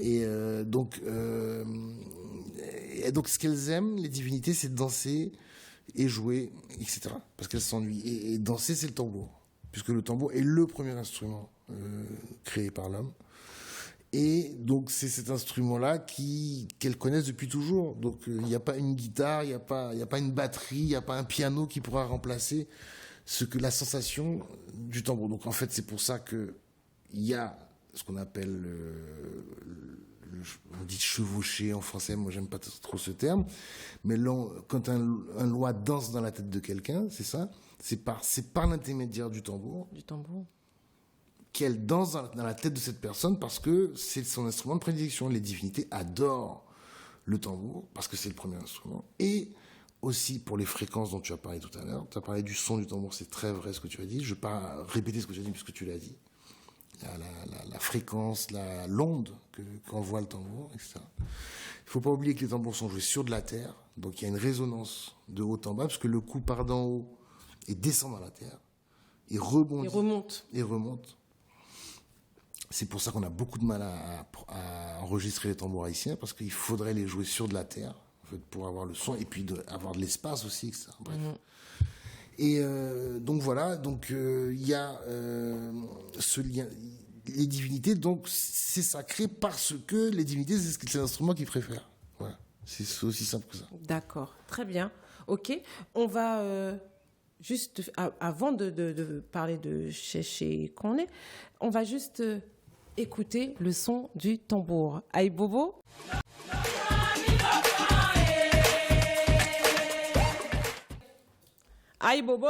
Et donc, ce qu'elles aiment, les divinités, c'est danser et jouer, etc. Parce qu'elles s'ennuient. Et danser, c'est le tambour. Puisque le tambour est le premier instrument créé par l'homme. Et donc, c'est cet instrument-là qu'elles connaissent depuis toujours. Donc, il n'y a pas une guitare, il n'y a pas une batterie, il n'y a pas un piano qui pourra remplacer la sensation du tambour. Donc, en fait, c'est pour ça qu'il y a ce qu'on appelle on dit chevaucher en français, moi j'aime pas trop ce terme, mais quand un loi danse dans la tête de quelqu'un, c'est ça, c'est par l'intermédiaire du tambour qu'elle danse dans la tête de cette personne parce que c'est son instrument de prédilection. Les divinités adorent le tambour parce que c'est le premier instrument, et aussi pour les fréquences dont tu as parlé tout à l'heure. Tu as parlé du son du tambour, c'est très vrai ce que tu as dit, je ne vais pas répéter ce que tu as dit puisque tu l'as dit. La fréquence, l'onde qu'envoie le tambour, etc. Il ne faut pas oublier que les tambours sont joués sur de la terre, donc il y a une résonance de haut en bas, parce que le coup part d'en haut et descend dans la terre, et rebondit. Et remonte. C'est pour ça qu'on a beaucoup de mal à enregistrer les tambours haïtiens, parce qu'il faudrait les jouer sur de la terre, en fait, pour avoir le son, et puis avoir de l'espace aussi, etc. Bref. Et donc voilà, il y a ce lien. Les divinités, donc c'est sacré parce que les divinités, c'est l'instrument qu'ils préfèrent. Voilà, c'est aussi simple que ça. D'accord, très bien. Ok, on va juste, avant de parler de chez qu'on est, on va juste écouter le son du tambour. Aïe Bobo. Aïe Bobo.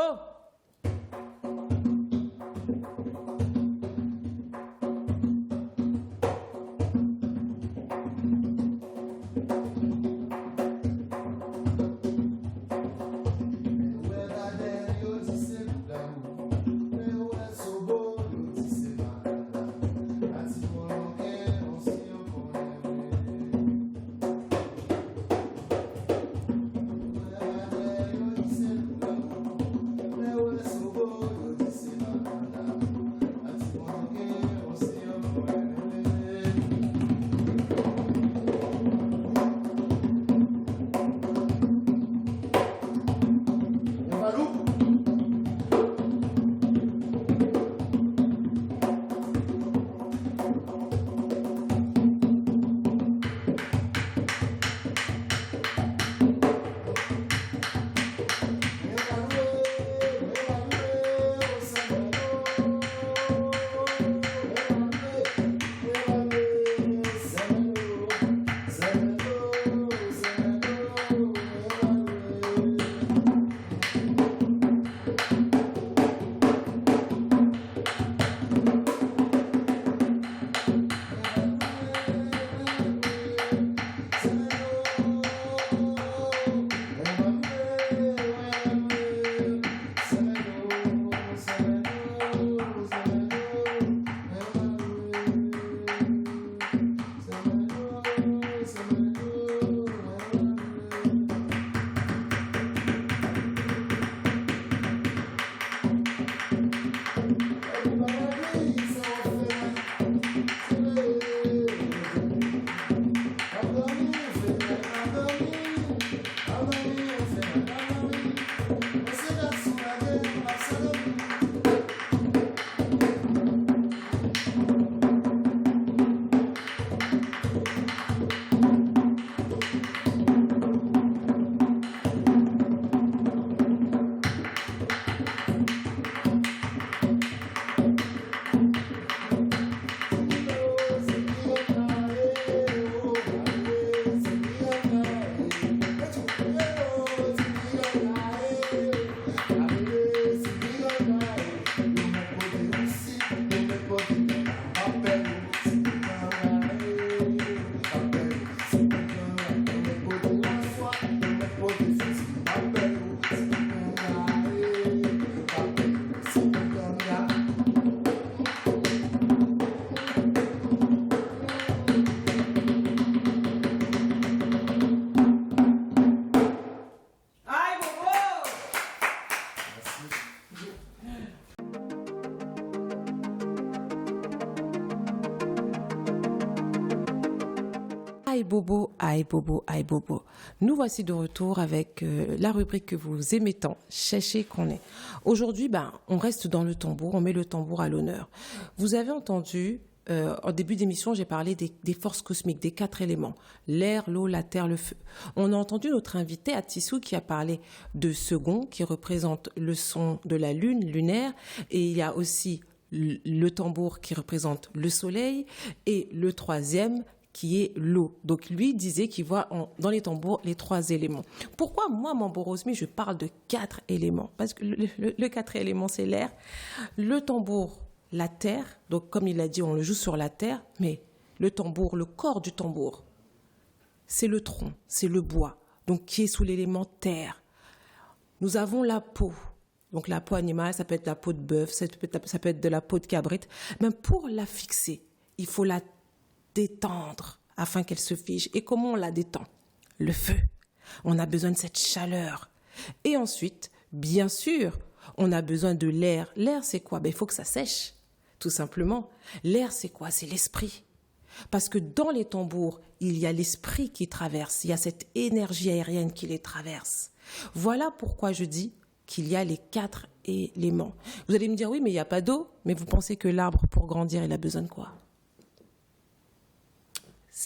Aïe Bobo, aïe Bobo, aïe Bobo. Nous voici de retour avec la rubrique que vous aimez tant, Cherchez qu'on est. Aujourd'hui, on reste dans le tambour, on met le tambour à l'honneur. Vous avez entendu, en début d'émission, j'ai parlé des forces cosmiques, des 4 éléments, l'air, l'eau, la terre, le feu. On a entendu notre invité Atissou qui a parlé de second, qui représente le son de la lune lunaire, et il y a aussi le tambour qui représente le soleil, et le troisième qui est l'eau. Donc lui disait qu'il voit dans les tambours les 3 éléments. Pourquoi moi, Mambo Rosmi, je parle de 4 éléments? Parce que le 4 éléments, c'est l'air, le tambour, la terre. Donc comme il a dit, on le joue sur la terre, mais le tambour, le corps du tambour, c'est le tronc, c'est le bois, donc qui est sous l'élément terre. Nous avons la peau. Donc la peau animale, ça peut être la peau de bœuf, ça peut être de la peau de cabrite. Mais pour la fixer, il faut la détendre afin qu'elle se fige. Et comment on la détend? Le feu. On a besoin de cette chaleur. Et ensuite, bien sûr, on a besoin de l'air. L'air, c'est quoi? Il faut que ça sèche, tout simplement. L'air, c'est quoi? C'est l'esprit. Parce que dans les tambours, il y a l'esprit qui traverse. Il y a cette énergie aérienne qui les traverse. Voilà pourquoi je dis qu'il y a les 4 éléments. Vous allez me dire, oui, mais il n'y a pas d'eau. Mais vous pensez que l'arbre, pour grandir, il a besoin de quoi?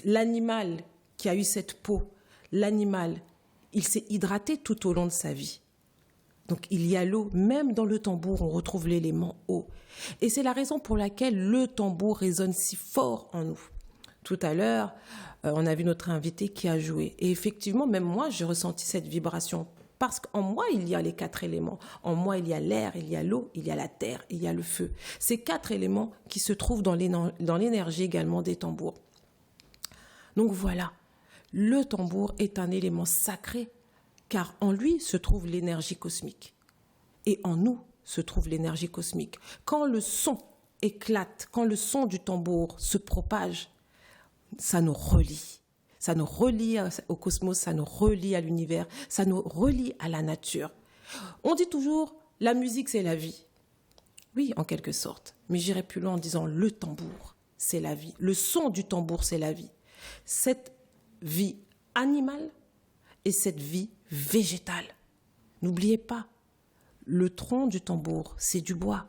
L'animal qui a eu cette peau, l'animal, il s'est hydraté tout au long de sa vie. Donc il y a l'eau, même dans le tambour, on retrouve l'élément eau. Et c'est la raison pour laquelle le tambour résonne si fort en nous. Tout à l'heure, on a vu notre invité qui a joué. Et effectivement, même moi, j'ai ressenti cette vibration. Parce qu'en moi, il y a les 4 éléments. En moi, il y a l'air, il y a l'eau, il y a la terre, il y a le feu. Ces 4 éléments qui se trouvent dans l'énergie également des tambours. Donc voilà, le tambour est un élément sacré, car en lui se trouve l'énergie cosmique. Et en nous se trouve l'énergie cosmique. Quand le son éclate, quand le son du tambour se propage, ça nous relie. Ça nous relie au cosmos, ça nous relie à l'univers, ça nous relie à la nature. On dit toujours, la musique c'est la vie. Oui, en quelque sorte. Mais j'irai plus loin en disant le tambour, c'est la vie. Le son du tambour, c'est la vie. Cette vie animale et cette vie végétale. N'oubliez pas, le tronc du tambour, c'est du bois.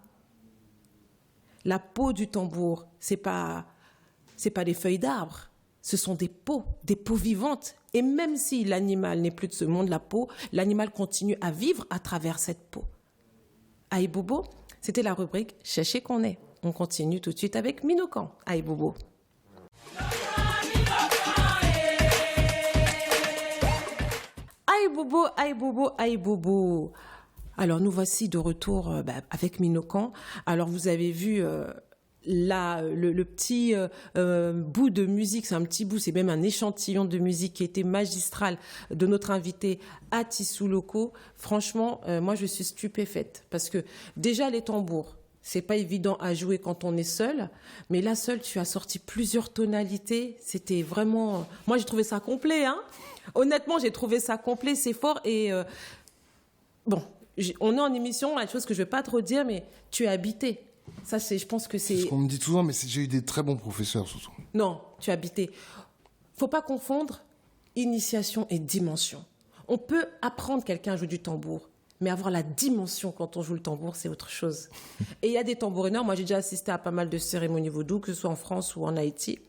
La peau du tambour, c'est pas des feuilles d'arbre. Ce sont des peaux vivantes. Et même si l'animal n'est plus de ce monde, la peau, l'animal continue à vivre à travers cette peau. Aïe Bobo, c'était la rubrique Cherchez qu'on est. On continue tout de suite avec Minokan. Aïe Bobo. Aïe Bobo, aïe Bobo, aïe Bobo. Alors nous voici de retour avec Minokan. Alors vous avez vu le petit bout de musique, c'est un petit bout, c'est même un échantillon de musique qui était magistral de notre invité Atissou Loko. Franchement, moi je suis stupéfaite parce que déjà les tambours, c'est pas évident à jouer quand on est seul, mais là seul tu as sorti plusieurs tonalités, c'était vraiment, moi j'ai trouvé ça complet, hein. Honnêtement j'ai trouvé ça complet, c'est fort et bon, on est en émission, une chose que je vais pas trop dire, mais tu es habité. Ça, je pense que c'est... C'est ce qu'on me dit souvent, mais j'ai eu des très bons professeurs, surtout. Non, tu es habité. Faut pas confondre initiation et dimension. On peut apprendre quelqu'un à jouer du tambour, mais avoir la dimension quand on joue le tambour, c'est autre chose. Et il y a des tambourineurs, moi j'ai déjà assisté à pas mal de cérémonies vaudou, que ce soit en France ou en Haïti.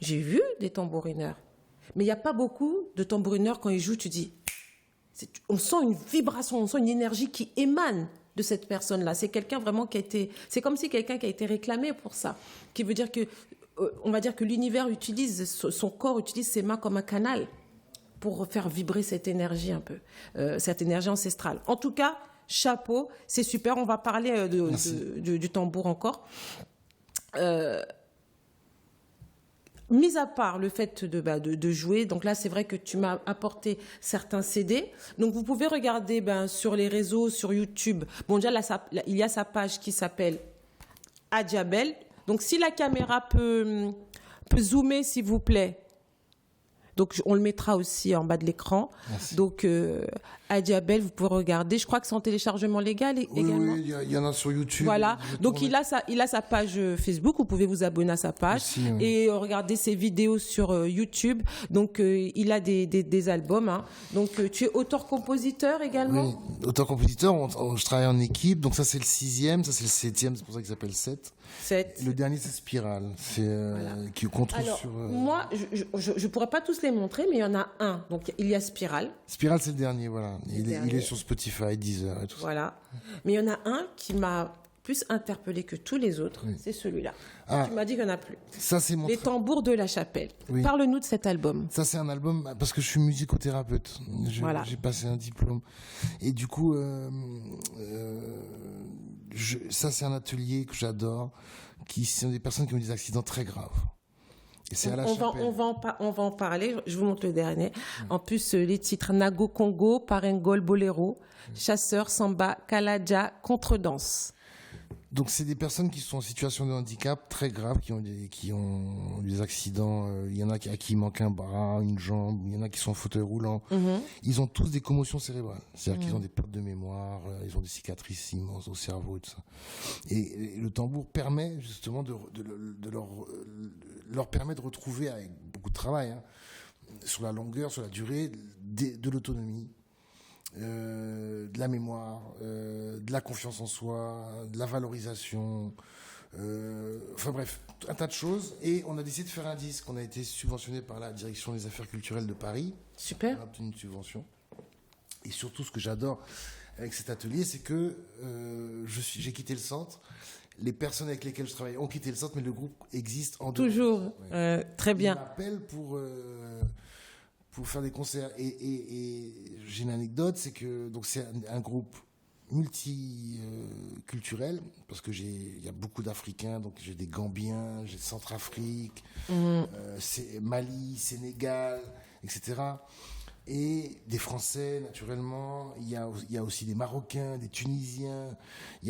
J'ai vu des tambourineurs. Mais il n'y a pas beaucoup de tambourineurs, quand ils jouent, tu dis... On sent une vibration, on sent une énergie qui émane de cette personne-là. C'est quelqu'un vraiment qui a été... C'est comme si quelqu'un qui a été réclamé pour ça. Qui veut dire que... on va dire que l'univers utilise... Son corps utilise ses mains comme un canal pour faire vibrer cette énergie un peu. Cette énergie ancestrale. En tout cas, chapeau. C'est super. On va parler du tambour encore. Mis à part le fait de jouer, donc là c'est vrai que tu m'as apporté certains CD, donc vous pouvez regarder sur les réseaux, sur YouTube. Bon déjà là, il y a sa page qui s'appelle Adjabel. Donc si la caméra peut zoomer s'il vous plaît. Donc on le mettra aussi en bas de l'écran. Merci. Donc Adjabel, vous pouvez regarder. Je crois que c'est en téléchargement légal également. Oui, il y en a sur YouTube. Voilà. Donc il a sa page Facebook. Vous pouvez vous abonner à sa page aussi, oui. Et regarder ses vidéos sur YouTube. Donc il a des albums. Hein. Donc tu es auteur-compositeur également. Oui, auteur-compositeur. Je travaille en équipe. Donc ça c'est le 6e, ça c'est le 7e. C'est pour ça qu'il s'appelle 7. Le dernier c'est Spirale, voilà. Qu'on trouve sur. Moi, je pourrais pas tous les montrer, mais il y en a un. Donc il y a Spirale. Spirale c'est le dernier, voilà. Il est sur Spotify, Deezer et tout ça. Voilà. Mais il y en a un qui m'a plus interpellé que tous les autres, oui. C'est celui-là. Tu m'as dit qu'il n'y en a plus. Ça c'est Les tambours de la chapelle. Oui. Parle-nous de cet album. Ça c'est un album parce que je suis musicothérapeute. Voilà. J'ai passé un diplôme et du coup. Ça, c'est un atelier que j'adore, qui sont des personnes qui ont des accidents très graves. Et c'est à la chapelle. On va en parler. Je vous montre le dernier. En plus, les titres Nago Congo, Parengol Bolero, Chasseur, Samba, Kaladja, Contredanse. Donc, c'est des personnes qui sont en situation de handicap très grave, qui ont des accidents. Il y en a à qui il manque un bras, une jambe. Il y en a qui sont en fauteuil roulant. Ils ont tous des commotions cérébrales. C'est-à-dire qu'ils ont des pertes de mémoire, ils ont des cicatrices immenses au cerveau et tout ça. Et le tambour permet justement de leur permet de retrouver, avec beaucoup de travail, hein, sur la longueur, sur la durée, de l'autonomie. De la mémoire, de la confiance en soi, de la valorisation, enfin bref, un tas de choses. Et on a décidé de faire un disque. On a été subventionné par la Direction des Affaires culturelles de Paris. Super. On a obtenu une subvention. Et surtout, ce que j'adore avec cet atelier, c'est que j'ai quitté le centre. Les personnes avec lesquelles je travaille ont quitté le centre, mais le groupe existe en dehors. Toujours, très bien. Ils m'appellent pour faire des concerts et j'ai une anecdote, c'est que donc c'est un groupe multiculturel parce que il y a beaucoup d'Africains, donc j'ai des Gambiens, j'ai Centrafrique, c'est Mali, Sénégal, etc. Et des Français naturellement, il y a aussi des Marocains, des Tunisiens,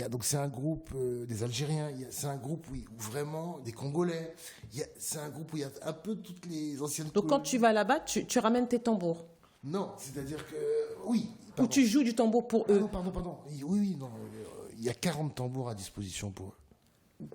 donc c'est un groupe des Algériens, c'est un groupe où vraiment des Congolais, c'est un groupe où il y a un peu toutes les anciennes. Donc quand tu vas là-bas, tu ramènes tes tambours. Non, c'est-à-dire que oui. Ou tu joues du tambour pour eux. Non, pardon. Oui, non. il y a 40 tambours à disposition pour eux.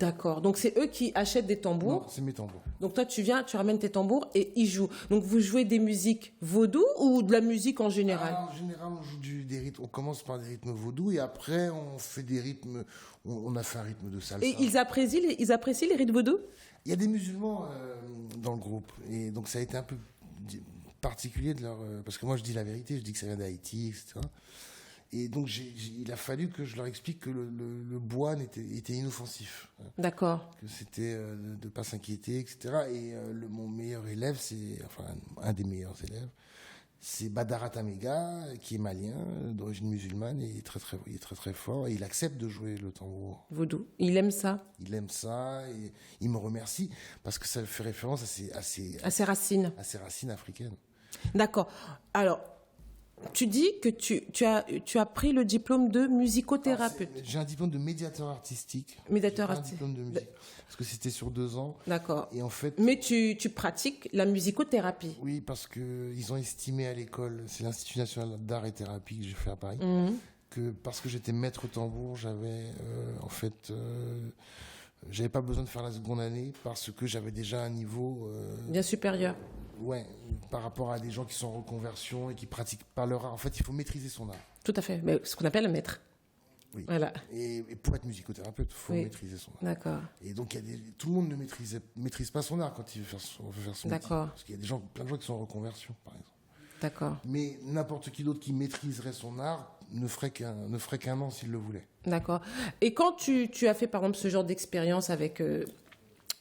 D'accord. Donc c'est eux qui achètent des tambours. Non, c'est mes tambours. Donc toi tu viens, tu ramènes tes tambours et ils jouent. Donc vous jouez des musiques vaudou ou de la musique en général? En général, on joue des rythmes. On commence par des rythmes vaudous et après on fait des rythmes. On a fait un rythme de salsa. Et ils apprécient les rythmes vaudou? Il y a des musulmans dans le groupe et donc ça a été un peu particulier de leur parce que moi je dis la vérité, je dis que ça vient d'Haïti, etc. Et donc, il a fallu que je leur explique que le bois était inoffensif. D'accord. Que c'était de ne pas s'inquiéter, etc. Et mon meilleur élève, enfin, un des meilleurs élèves, c'est Badara Tamega, qui est malien, d'origine musulmane, et il est très fort. Et il accepte de jouer le tambour. Vaudou. Il aime ça? Il aime ça, et il me remercie, parce que ça fait référence à ses racines. À ses racines africaines. D'accord. Alors, tu dis que tu as pris le diplôme de musicothérapeute. J'ai un diplôme de médiateur artistique. Médiateur artistique. Un diplôme de musique. Parce que c'était sur 2 ans. D'accord. Et en fait. Mais tu pratiques la musicothérapie. Oui, parce qu'ils ont estimé à l'école, c'est l'Institut national d'art et thérapie que j'ai fait à Paris, que parce que j'étais maître tambour, j'avais j'avais pas besoin de faire la seconde année parce que j'avais déjà un niveau. Bien supérieur. Ouais, par rapport à des gens qui sont en reconversion et qui pratiquent pas leur art. En fait, il faut maîtriser son art. Tout à fait. Mais ce qu'on appelle le maître. Oui. Voilà. Et pour être musicothérapeute, il faut maîtriser son art. D'accord. Et donc, tout le monde ne maîtrise pas son art quand il veut faire son métier. D'accord. Parce qu'il y a plein de gens qui sont en reconversion, par exemple. D'accord. Mais n'importe qui d'autre qui maîtriserait son art ne ferait qu'un an s'il le voulait. D'accord. Et quand tu as fait, par exemple, ce genre d'expérience avec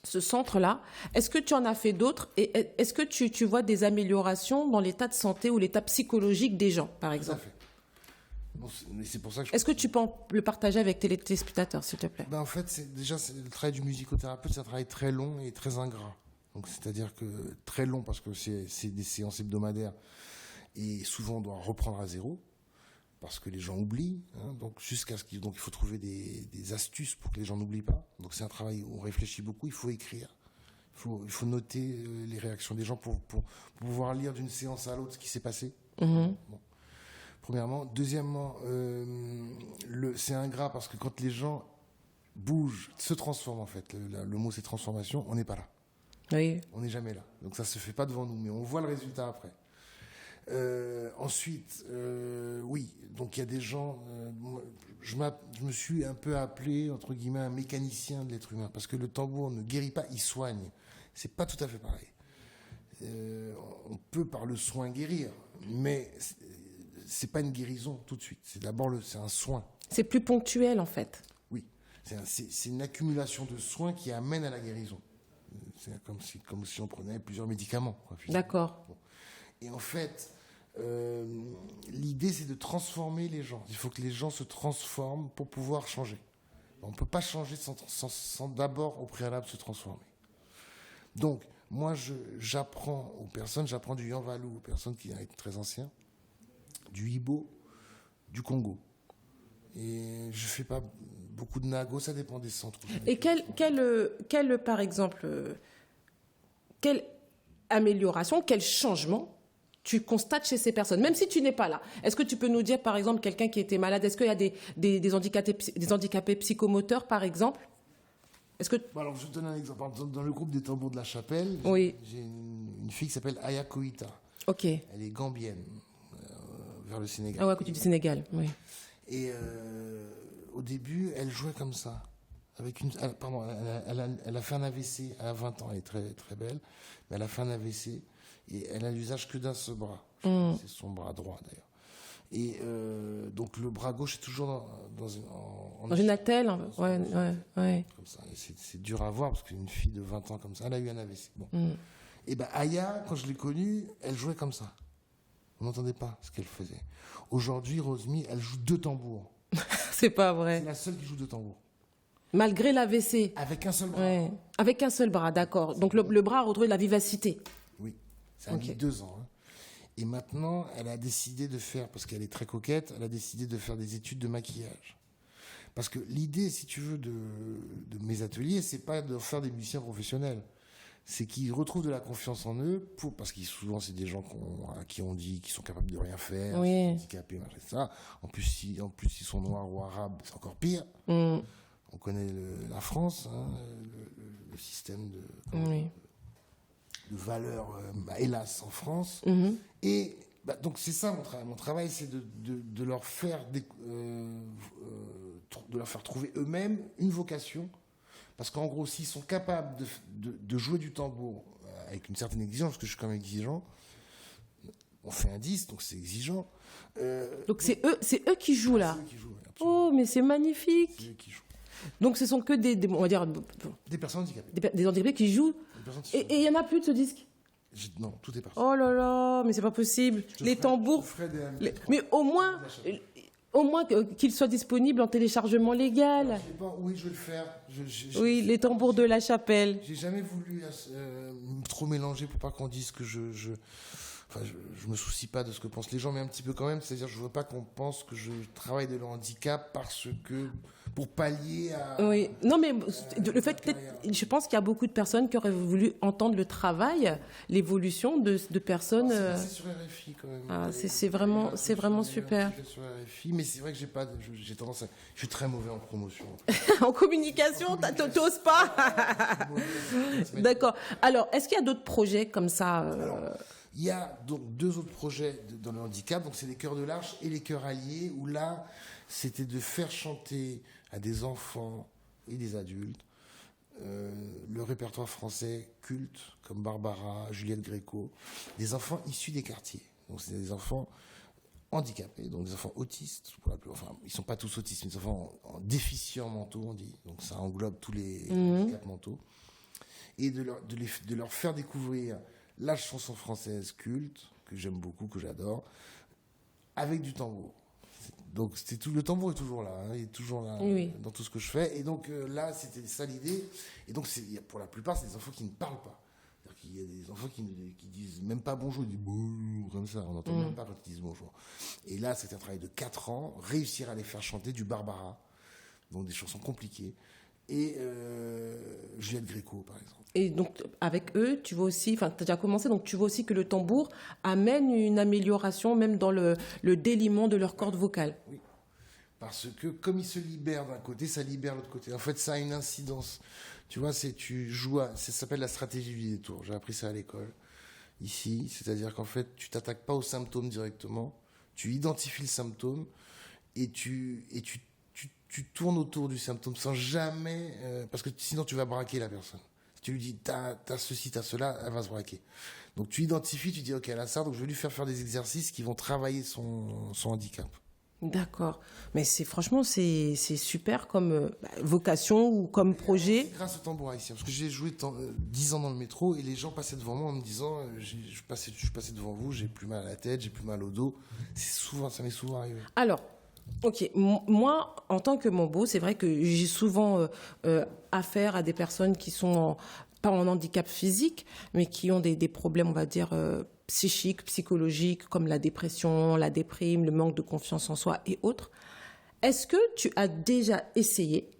ce centre-là, est-ce que tu en as fait d'autres et est-ce que tu vois des améliorations dans l'état de santé ou l'état psychologique des gens, par exemple? Tout à fait. Bon, c'est pour ça que Est-ce que tu peux le partager avec tes téléspectateurs, s'il te plaît? En fait, le travail du musicothérapeute, c'est un travail très long et très ingrat. Donc, c'est-à-dire que très long parce que c'est des séances hebdomadaires et souvent on doit reprendre à zéro parce que les gens oublient. Donc, il faut trouver des astuces pour que les gens n'oublient pas. Donc, c'est un travail où on réfléchit beaucoup. Il faut écrire. Il faut noter les réactions des gens pour pouvoir lire d'une séance à l'autre ce qui s'est passé. Bon. Premièrement. Deuxièmement, c'est ingrat parce que quand les gens bougent, se transforment en fait, le mot c'est transformation, on n'est pas là. Oui. On n'est jamais là. Donc ça ne se fait pas devant nous, mais on voit le résultat après. Ensuite, oui, donc il y a des gens... je me suis un peu appelé, entre guillemets, un mécanicien de l'être humain, parce que le tambour ne guérit pas, il soigne. C'est pas tout à fait pareil. On peut par le soin guérir, mais c'est pas une guérison tout de suite. C'est un soin. C'est plus ponctuel en fait. Oui, c'est une accumulation de soins qui amène à la guérison. C'est comme si on prenait plusieurs médicaments. D'accord. Bon. Et en fait, l'idée c'est de transformer les gens. Il faut que les gens se transforment pour pouvoir changer. On ne peut pas changer sans d'abord au préalable se transformer. Donc, moi, j'apprends aux personnes, j'apprends du Yanvalou aux personnes qui sont très anciens, du Ibo, du Congo. Et je fais pas beaucoup de Nago, ça dépend des centres. Et par exemple, quelle amélioration, quel changement tu constates chez ces personnes, même si tu n'es pas là? Est-ce que tu peux nous dire, par exemple, quelqu'un qui était malade, est-ce qu'il y a des handicapés psychomoteurs, par exemple? Alors, je te donne un exemple. Dans le groupe des tambours de la chapelle, oui. J'ai une fille qui s'appelle Aya Koïta. Ok. Elle est gambienne, vers le Sénégal. Ah ouais, à côté du Sénégal, oui. Et au début, elle jouait comme ça. Elle a fait un AVC à 20 ans, elle est très, très belle, mais elle a fait un AVC et elle a l'usage que d'un seul bras. C'est son bras droit d'ailleurs. Et donc le bras gauche est toujours dans une attelle, ouais. Comme ça. C'est dur à voir parce qu'une fille de 20 ans comme ça, elle a eu un AVC. Bon. Et Aya, quand je l'ai connue, elle jouait comme ça. On n'entendait pas ce qu'elle faisait. Aujourd'hui, Rosemi, elle joue 2 tambours. C'est pas vrai. C'est la seule qui joue 2 tambours. Malgré l'AVC. Avec un seul bras. Ouais. Avec un seul bras, d'accord. Donc le bras a retrouvé de la vivacité. Oui, ça a mis 2 ans. Et maintenant, elle a décidé de faire, parce qu'elle est très coquette, elle a décidé de faire des études de maquillage. Parce que l'idée, si tu veux, de mes ateliers, c'est pas de faire des musiciens professionnels. c'est qu'ils retrouvent de la confiance en eux, parce que souvent c'est des gens à qui on dit qu'ils sont capables de rien faire, Oui. handicapés, machin, ça. En plus, ils sont noirs ou arabes, c'est encore pire. Mm. On connaît la France, hein, le système Oui. de valeurs, hélas, en France. Mhm. Et donc c'est ça mon travail. Mon travail, c'est de leur faire de leur faire trouver eux-mêmes une vocation. Parce qu'en gros, s'ils sont capables de jouer du tambour avec une certaine exigence, parce que je suis quand même exigeant, on fait un 10, donc c'est exigeant. Donc c'est eux qui jouent là. C'est eux qui jouent, absolument. Oh, mais c'est magnifique. C'est eux qui jouent. Donc ce sont que on va dire, Des personnes handicapées. des handicapés qui jouent. Des personnes qui Et il y en a plus de ce disque. Non, tout est parti. Oh là là, mais c'est pas possible. Les tambours. Mais au moins qu'il soit disponible en téléchargement légal. Oui, je vais le faire. Oui, les tambours de la chapelle. J'ai jamais voulu trop mélanger pour pas qu'on dise que je me soucie pas de ce que pensent les gens, mais un petit peu quand même. C'est-à-dire, je veux pas qu'on pense que je travaille de leur handicap pour pallier à. Oui, non, mais le fait que je pense qu'il y a beaucoup de personnes qui auraient voulu entendre le travail, l'évolution de personnes. C'est sur RFI quand même. Ah, c'est vraiment super. Sur RFI, mais c'est vrai que j'ai tendance à. Je suis très mauvais en promotion. En communication, t'oses pas. D'accord. Alors, est-ce qu'il y a d'autres projets comme ça Il y a donc 2 autres projets dans le handicap, donc c'est les chœurs de l'Arche et les chœurs alliés, où là, c'était de faire chanter à des enfants et des adultes le répertoire français culte, comme Barbara, Juliette Gréco, des enfants issus des quartiers. Donc c'est des enfants handicapés, donc des enfants autistes, enfin ils sont pas tous autistes, mais des enfants en déficients mentaux, on dit, donc ça englobe tous les handicaps mentaux, et de leur faire découvrir la chanson française culte, que j'aime beaucoup, que j'adore, avec du tambour. Donc le tambour est toujours là, hein, il est toujours là dans tout ce que je fais. Et donc là, c'était ça l'idée. Et donc pour la plupart, c'est des enfants qui ne parlent pas. C'est-à-dire qu'il y a des enfants qui disent même pas bonjour, ils disent bonjour, comme ça, on n'entend même pas quand ils disent bonjour. Et là, c'est un travail de 4 ans, réussir à les faire chanter du Barbara, donc des chansons compliquées, et Juliette Gréco, par exemple. Et donc, avec eux, tu vois aussi, enfin, tu as déjà commencé, donc tu vois aussi que le tambour amène une amélioration, même dans le déliement de leur corde vocale. Oui, parce que comme ils se libèrent d'un côté, ça libère l'autre côté. En fait, ça a une incidence. Tu vois, ça s'appelle la stratégie du détour. J'ai appris ça à l'école, ici. C'est-à-dire qu'en fait, tu t'attaques pas aux symptômes directement, tu identifies le symptôme et tu tournes autour du symptôme sans jamais... parce que sinon, tu vas braquer la personne. Tu lui dis, t'as ceci, t'as cela, elle va se braquer. Donc tu identifies, tu dis, ok, elle a ça, donc je vais lui faire des exercices qui vont travailler son handicap. D'accord. Mais franchement, c'est super comme vocation ou comme projet. C'est grâce au tambour haïtien, parce que j'ai joué 10 ans dans le métro et les gens passaient devant moi en me disant, je suis passé devant vous, j'ai plus mal à la tête, j'ai plus mal au dos. Ça m'est souvent arrivé. Alors, ok, moi, en tant que Mambo, c'est vrai que j'ai souvent affaire à des personnes qui sont pas en handicap physique, mais qui ont des problèmes, on va dire, psychiques, psychologiques, comme la dépression, la déprime, le manque de confiance en soi et autres. Est-ce que tu as déjà essayé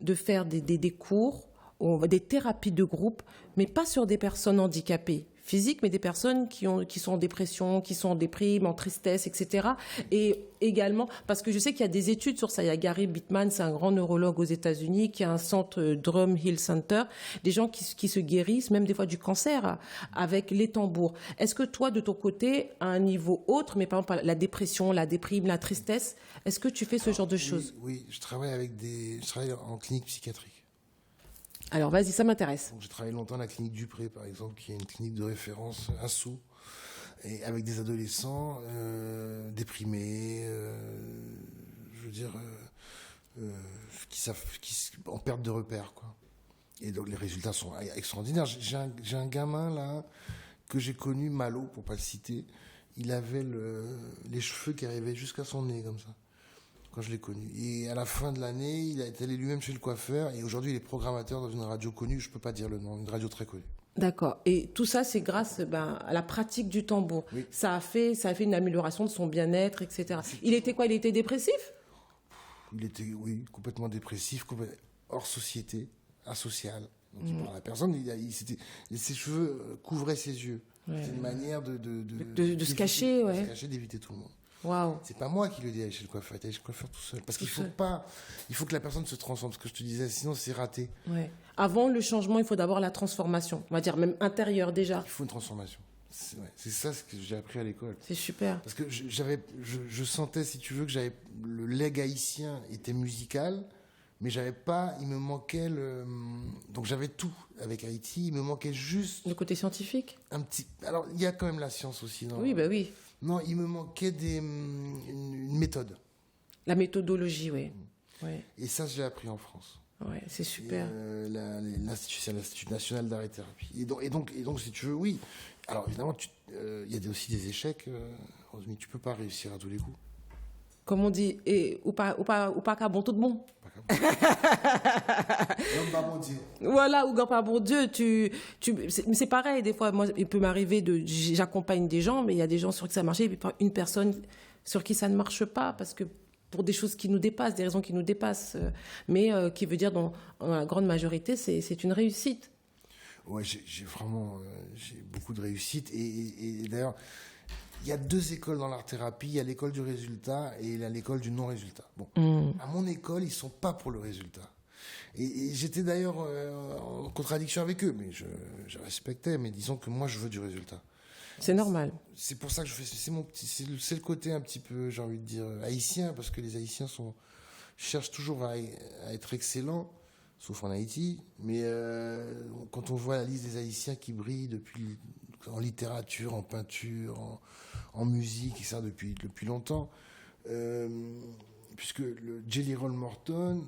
de faire des cours, des thérapies de groupe, mais pas sur des personnes handicapées physiques, mais des personnes qui sont en dépression, qui sont en déprime, en tristesse, etc. Et également, parce que je sais qu'il y a des études sur ça. Il y a Gary Bittman, c'est un grand neurologue aux États-Unis, qui a un centre Drum Hill Center, des gens qui se guérissent, même des fois du cancer, avec les tambours. Est-ce que toi, de ton côté, à un niveau autre, mais par exemple la dépression, la déprime, la tristesse, est-ce que tu fais ce genre de choses? Oui, je travaille en clinique psychiatrique. Alors, vas-y, ça m'intéresse. Donc, j'ai travaillé longtemps à la clinique Dupré, par exemple, qui est une clinique de référence à Sceaux, et avec des adolescents déprimés, je veux dire, en perte de repères, quoi. Et donc, les résultats sont extraordinaires. J'ai un gamin, là, que j'ai connu, Malo, pour pas le citer. Il avait les cheveux qui arrivaient jusqu'à son nez, comme ça, quand je l'ai connu. Et à la fin de l'année, il est allé lui-même chez le coiffeur. Et aujourd'hui, il est programmateur dans une radio connue. Je ne peux pas dire le nom, une radio très connue. D'accord. Et tout ça, c'est grâce à la pratique du tambour. Oui. Ça a fait une amélioration de son bien-être, etc. Il était quoi? Il était dépressif? Il était, oui, complètement dépressif, hors société, asocial. Donc il parle à personne, ses cheveux couvraient ses yeux. Ouais. C'est une manière de se cacher, ouais. De se cacher, d'éviter tout le monde. Waouh. C'est pas moi qui le dis aller chez le coiffeur, aller chez le coiffeur tout seul. Parce qu'il faut que la personne se transforme, ce que je te disais, sinon c'est raté. Ouais. Avant le changement, il faut d'abord la transformation. On va dire même intérieure déjà. Il faut une transformation. C'est ça ce que j'ai appris à l'école. C'est super. Parce que je sentais, si tu veux, que le legs haïtien était musical, mais j'avais pas, il me manquait donc j'avais tout avec Haïti, il me manquait juste le côté scientifique. un petit. Alors il y a quand même la science aussi. Oui, bah oui. Non, il me manquait une méthode. La méthodologie, oui. Ouais. Et ça, je l'ai appris en France. Ouais, c'est super. C'est l'Institut national d'art et thérapie. Et donc, si tu veux, oui. Alors évidemment, il y a aussi des échecs. Roselyne, tu peux pas réussir à tous les coups. Comme on dit, ou pas qu'à bon tout de bon. Voilà, ou pas bon Dieu, c'est pareil, des fois, moi, il peut m'arriver j'accompagne des gens, mais il y a des gens sur qui ça marche, et puis une personne sur qui ça ne marche pas, parce que pour des choses qui nous dépassent, des raisons qui nous dépassent, mais qui veut dire, dans la grande majorité, c'est une réussite. Ouais, j'ai vraiment j'ai beaucoup de réussite, et d'ailleurs, il y a 2 écoles dans l'art-thérapie. Il y a l'école du résultat et il y a l'école du non-résultat. Bon, à mon école, ils sont pas pour le résultat. Et j'étais d'ailleurs en contradiction avec eux, mais je respectais. Mais disons que moi, je veux du résultat. C'est normal. C'est pour ça que je fais. C'est le côté un petit peu, j'ai envie de dire, haïtien, parce que les Haïtiens cherchent toujours à être excellents, sauf en Haïti. Mais quand on voit la liste des Haïtiens qui brillent en littérature, en peinture, en musique, et ça depuis longtemps, puisque le Jelly Roll Morton,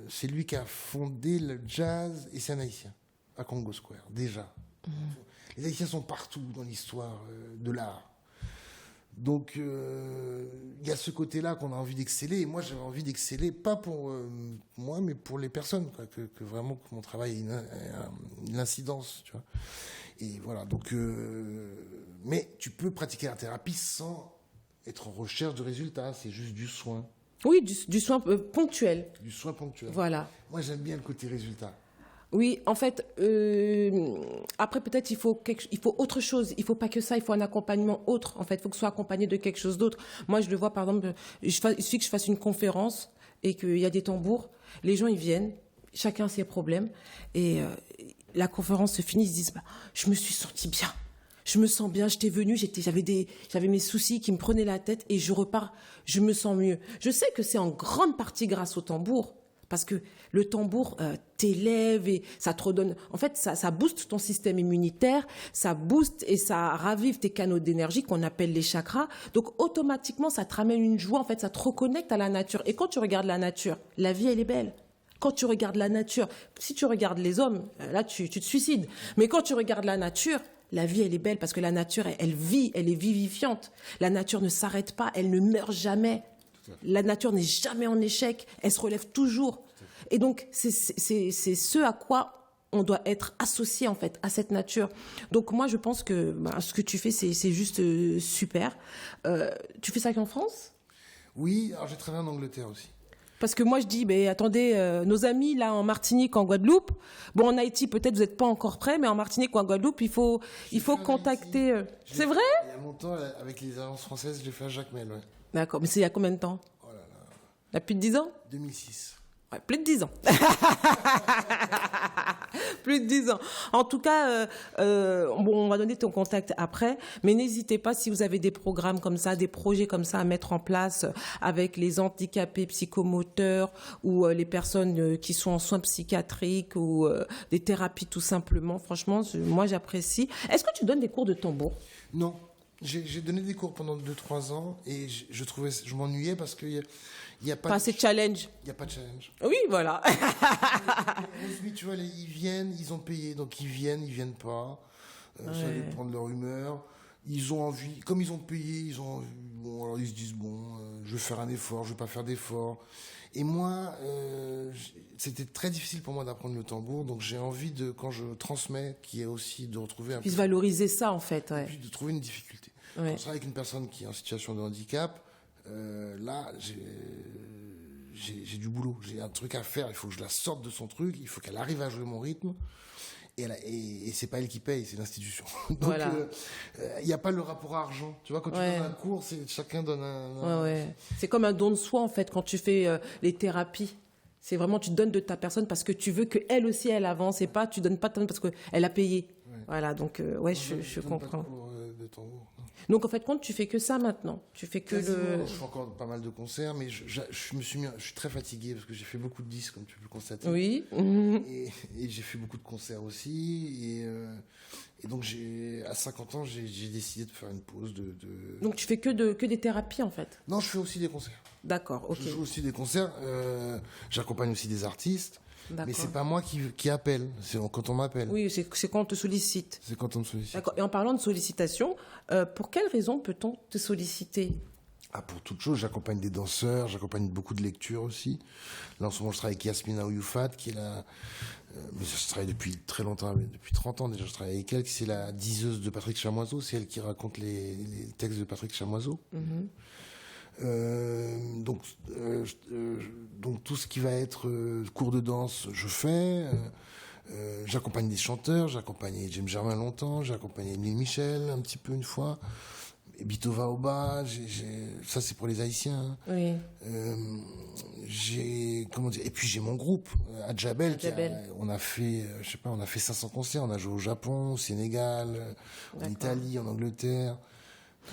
c'est lui qui a fondé le jazz, et c'est un Haïtien, à Congo Square, déjà. Les Haïtiens sont partout dans l'histoire de l'art. Donc, il y a ce côté-là qu'on a envie d'exceller, et moi j'avais envie d'exceller, pas pour moi, mais pour les personnes, quoi, que vraiment que mon travail ait une incidence, tu vois. Et voilà, donc, mais tu peux pratiquer la thérapie sans être en recherche de résultats, c'est juste du soin. Oui, du soin ponctuel. Du soin ponctuel. Voilà. Moi, j'aime bien le côté résultat. Oui, en fait, après peut-être il faut autre chose. Il faut pas que ça, il faut un accompagnement autre. En fait, il faut que ce soit accompagné de quelque chose d'autre. Moi, je le vois, par exemple, il suffit que je fasse une conférence et qu'il y a des tambours. Les gens, ils viennent, chacun ses problèmes, et la conférence se finit, ils se disent je me suis sentie bien, je me sens bien, j'étais venue, j'avais mes soucis qui me prenaient la tête, et je repars, je me sens mieux. Je sais que c'est en grande partie grâce au tambour, parce que le tambour t'élève et ça te redonne. En fait, ça booste ton système immunitaire, ça booste et ça ravive tes canaux d'énergie qu'on appelle les chakras. Donc automatiquement, ça te ramène une joie. En fait, ça te reconnecte à la nature. Et quand tu regardes la nature, la vie elle est belle. Quand tu regardes la nature, si tu regardes les hommes, là tu te suicides. Mais quand tu regardes la nature, la vie elle est belle parce que la nature elle vit, elle est vivifiante. La nature ne s'arrête pas, elle ne meurt jamais. La nature n'est jamais en échec, elle se relève toujours. Et donc, c'est ce à quoi on doit être associé, en fait, à cette nature. Donc, moi, je pense que ce que tu fais, c'est juste super. Tu fais ça qu'en France ? Oui, alors j'ai travaillé en Angleterre aussi. Parce que moi, je dis, attendez, nos amis, là, en Martinique, en Guadeloupe, bon, en Haïti, peut-être, vous n'êtes pas encore prêts, mais en Martinique ou en Guadeloupe, il faut contacter... C'est vrai ? Il y a longtemps, avec les agences françaises, j'ai fait à Jacmel, ouais. D'accord, mais c'est il y a combien de temps ? Oh là là. Il y a plus de 10 ans ? 2006. Ouais, plus de 10 ans. Plus de 10 ans. En tout cas, on va donner ton contact après, mais n'hésitez pas si vous avez des programmes comme ça, des projets comme ça à mettre en place avec les handicapés psychomoteurs ou les personnes qui sont en soins psychiatriques ou des thérapies tout simplement. Franchement, moi j'apprécie. Est-ce que tu donnes des cours de tambour ? Non. J'ai donné des cours pendant 2-3 ans et je m'ennuyais parce qu'il n'y a pas... Pas assez de challenge. Il n'y a pas de challenge. Oui, voilà. Tu vois, ils viennent, ils ont payé, donc ils viennent pas. Ça va prendre leur humeur. Ils ont envie, comme ils ont payé, ils ont envie, bon, alors ils se disent, je vais faire un effort, je vais pas faire d'effort. Et moi, c'était très difficile pour moi d'apprendre le tambour, donc j'ai envie de, quand je transmets, qui est aussi de retrouver un peu... Puis valoriser ça, en fait, ouais. Et puis de trouver une difficulté. Ouais. Quand on travaille avec une personne qui est en situation de handicap, là, j'ai du boulot, j'ai un truc à faire, il faut que je la sorte de son truc, il faut qu'elle arrive à jouer mon rythme. Et c'est pas elle qui paye, c'est l'institution. Donc, Voilà. Il n'y a pas le rapport à argent. Tu vois, quand tu donnes un cours, chacun donne Ouais. C'est comme un don de soi, en fait, quand tu fais les thérapies. C'est vraiment, tu donnes de ta personne parce que tu veux qu'elle aussi, elle avance et pas, tu donnes pas parce qu'elle a payé. Ouais. Voilà, donc, je comprends. De tambour, donc, en fait, quand tu fais que ça maintenant, tu fais que Je fais encore pas mal de concerts, mais je suis très fatigué parce que j'ai fait beaucoup de disques, comme tu peux le constater. Oui. Et j'ai fait beaucoup de concerts aussi. Et donc, à 50 ans, j'ai décidé de faire une pause. Donc, tu fais que des thérapies, en fait? Non, je fais aussi des concerts. D'accord, ok. Je joue aussi des concerts. J'accompagne aussi des artistes. D'accord. Mais c'est pas moi qui appelle, c'est quand on m'appelle. Oui, c'est quand on te sollicite. C'est quand on me sollicite. D'accord. Et en parlant de sollicitation, pour quelle raison peut-on te solliciter? Pour toute chose, j'accompagne des danseurs, j'accompagne beaucoup de lectures aussi. Là, en ce moment, je travaille avec Yasmina Ouyoufat, qui est mais je travaille depuis très longtemps, depuis 30 ans déjà, je travaille avec elle, qui c'est la diseuse de Patrick Chamoiseau, c'est elle qui raconte les textes de Patrick Chamoiseau. Mm-hmm. Donc tout ce qui va être cours de danse, je fais. J'accompagne des chanteurs, j'ai accompagné James Germain longtemps, j'ai accompagné Émile Michel un petit peu une fois, et Bitova Oba, ça c'est pour les Haïtiens. Oui. Et puis j'ai mon groupe, Adjabel. On a fait 500 concerts, on a joué au Japon, au Sénégal, en Italie, en Angleterre.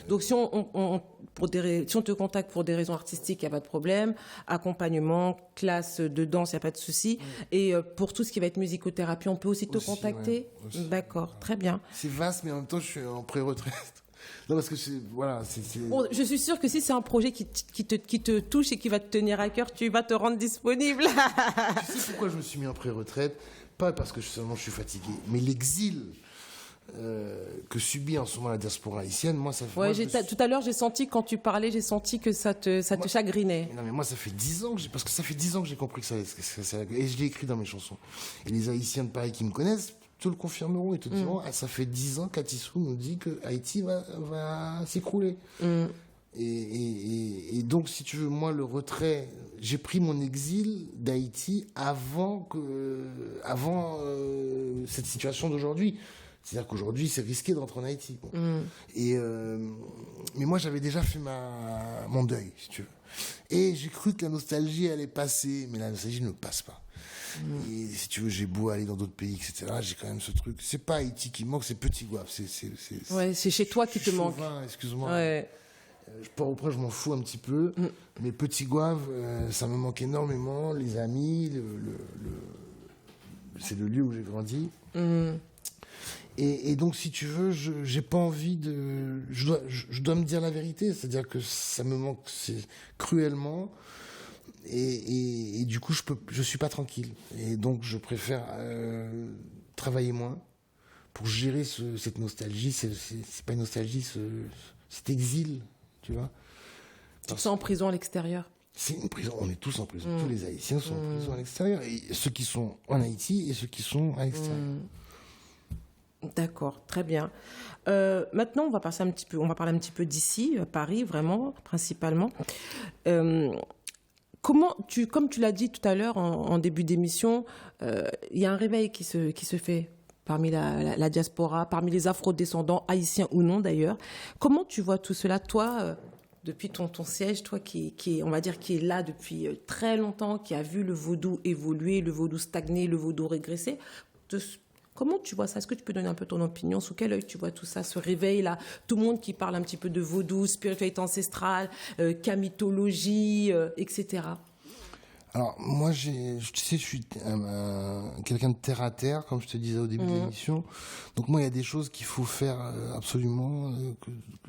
Donc si on te contacte pour des raisons artistiques, il n'y a pas de problème. Accompagnement, classe de danse, il n'y a pas de souci. Et pour tout ce qui va être musicothérapie, on peut aussi te contacter. Ouais, aussi. D'accord, très bien. C'est vaste, mais en même temps, je suis en pré-retraite. Non, parce que Bon, je suis sûre que si c'est un projet qui te touche et qui va te tenir à cœur, tu vas te rendre disponible. Tu sais pourquoi je me suis mis en pré-retraite? Pas parce que seulement je suis fatigué, mais l'exil que subit en ce moment la diaspora haïtienne, moi ça fait... Ouais, tout à l'heure j'ai senti, quand tu parlais, j'ai senti que ça te chagrinait. Non mais moi ça fait 10 ans parce que ça fait 10 ans que j'ai compris que ça et je l'ai écrit dans mes chansons. Et les Haïtiens de Paris qui me connaissent te le confirmeront et te diront, ça fait 10 ans qu'Atissou nous dit que Haïti va s'écrouler. Et donc, si tu veux, moi, le retrait, j'ai pris mon exil d'Haïti avant cette situation d'aujourd'hui. C'est-à-dire qu'aujourd'hui, c'est risqué d'entrer en Haïti. Bon. Mais moi, j'avais déjà fait mon deuil, si tu veux. Et j'ai cru que la nostalgie allait passer, mais la nostalgie ne passe pas. Et si tu veux, j'ai beau aller dans d'autres pays, etc. J'ai quand même ce truc. C'est pas Haïti qui manque, c'est Petit Gouave. C'est chez toi qui te manque. Excuse-moi. Ouais. Port-au-Prince, je m'en fous un petit peu. Mais Petit Gouave, ça me manque énormément. Les amis, c'est le lieu où j'ai grandi. Et donc, si tu veux, j'ai pas envie de... Je dois me dire la vérité, c'est-à-dire que ça me manque cruellement. Et du coup, je suis pas tranquille. Et donc, je préfère travailler moins pour gérer cette nostalgie. C'est pas une nostalgie, cet exil, tu vois. Tu te sens en prison à l'extérieur? C'est une prison. On est tous en prison. Tous les Haïtiens sont en prison à l'extérieur. Et ceux qui sont en Haïti et ceux qui sont à l'extérieur. D'accord, très bien. Maintenant, on va parler un petit peu d'ici, Paris, vraiment, principalement. Comme tu l'as dit tout à l'heure en début d'émission, il y a un réveil qui se fait parmi la diaspora, parmi les afro-descendants, haïtiens ou non d'ailleurs. Comment tu vois tout cela, toi, depuis ton siège, toi qui est là depuis très longtemps, qui a vu le vaudou évoluer, le vaudou stagner, le vaudou régresser? Comment tu vois ça? Est-ce que tu peux donner un peu ton opinion? Sous quel œil tu vois tout ça, ce réveil-là? Tout le monde qui parle un petit peu de vaudou, spiritualité ancestrale, camitologie, etc. Alors, moi, je suis quelqu'un de terre à terre, comme je te disais au début de l'émission. Donc, moi, il y a des choses qu'il faut faire absolument,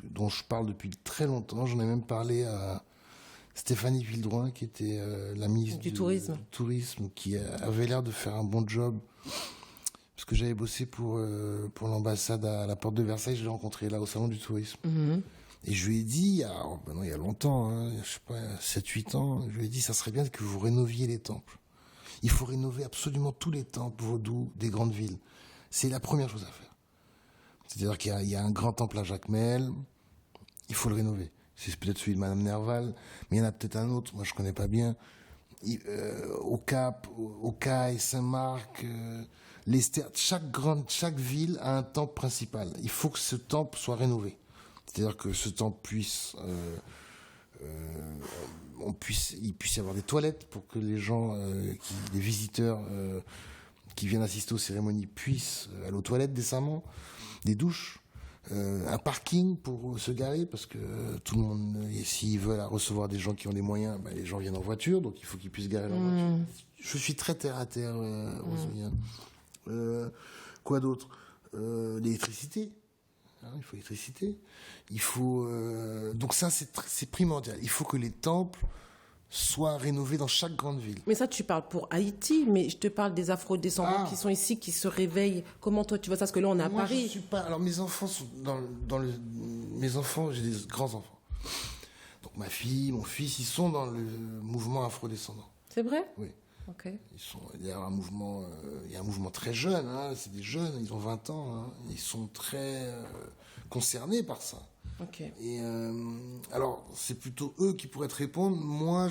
dont je parle depuis très longtemps. J'en ai même parlé à Stéphanie Vildroin, qui était la ministre du tourisme, qui avait l'air de faire un bon job. Parce que j'avais bossé pour l'ambassade à la porte de Versailles, je l'ai rencontré là au salon du tourisme. Et je lui ai dit, il y a longtemps, je sais pas, 7-8 ans, je lui ai dit, ça serait bien que vous rénoviez les temples. Il faut rénover absolument tous les temples vaudous des grandes villes. C'est la première chose à faire. C'est-à-dire qu'il y a un grand temple à Jacmel, il faut le rénover. C'est peut-être celui de Madame Nerval, mais il y en a peut-être un autre, moi je connais pas bien. Au Cap, au Cail, Saint-Marc, l'Esther, chaque ville a un temple principal. Il faut que ce temple soit rénové. C'est-à-dire que ce temple puisse, il puisse y avoir des toilettes pour que les gens, les visiteurs qui viennent assister aux cérémonies puissent aller aux toilettes décemment, des douches. Un parking pour se garer parce que tout le monde, s'ils veulent recevoir des gens qui ont des moyens, les gens viennent en voiture, donc il faut qu'ils puissent garer leur voiture. Je suis très terre à terre, quoi d'autre? L'électricité. Il faut l'électricité. Il faut donc ça c'est primordial. Il faut que les temples soient rénovés dans chaque grande ville. Mais ça, tu parles pour Haïti, mais je te parle des Afro-descendants qui sont ici, qui se réveillent. Comment toi, tu vois ça? Parce que là, on est à Paris. Je suis pas... Alors, mes enfants sont Mes enfants, j'ai des grands-enfants. Donc, ma fille, mon fils, ils sont dans le mouvement afro-descendant. C'est vrai? Oui. Ok. Il y a un mouvement très jeune, hein, c'est des jeunes, ils ont 20 ans, hein, ils sont très concernés par ça. Ok. Et alors, c'est plutôt eux qui pourraient te répondre. Moi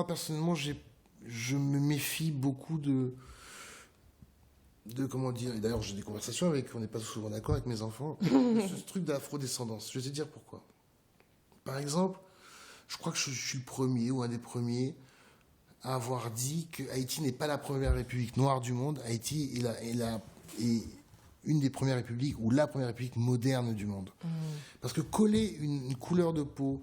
personnellement, je me méfie beaucoup de comment dire. Et d'ailleurs, j'ai des conversations on n'est pas souvent d'accord avec mes enfants. Ce truc d'afrodescendance. Je vais te dire pourquoi. Par exemple, je crois que je suis le premier ou un des premiers à avoir dit que Haïti n'est pas la première république noire du monde. Haïti est une des premières républiques, ou la première république moderne du monde. Parce que coller une couleur de peau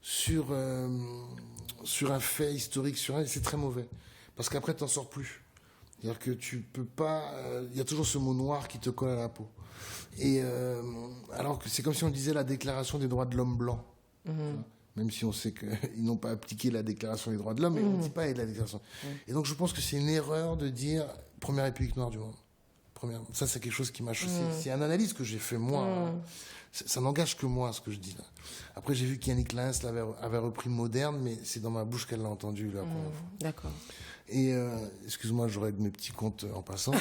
sur un fait historique, c'est très mauvais. Parce qu'après, tu n'en sors plus. C'est-à-dire que tu peux pas... Il y a toujours ce mot noir qui te colle à la peau. Et alors que c'est comme si on disait la déclaration des droits de l'homme blanc. Même si on sait qu'ils n'ont pas appliqué la déclaration des droits de l'homme, mais on ne dit pas la déclaration. Et donc je pense que c'est une erreur de dire première république noire du monde. Ça, c'est quelque chose qui m'a choqué. C'est une analyse que j'ai fait moi. Ça n'engage que moi, ce que je dis là. Après, j'ai vu qu'Yannick Lens avait repris moderne, mais c'est dans ma bouche qu'elle l'a entendu la première fois. D'accord. Et excuse-moi, je règle mes petits comptes en passant.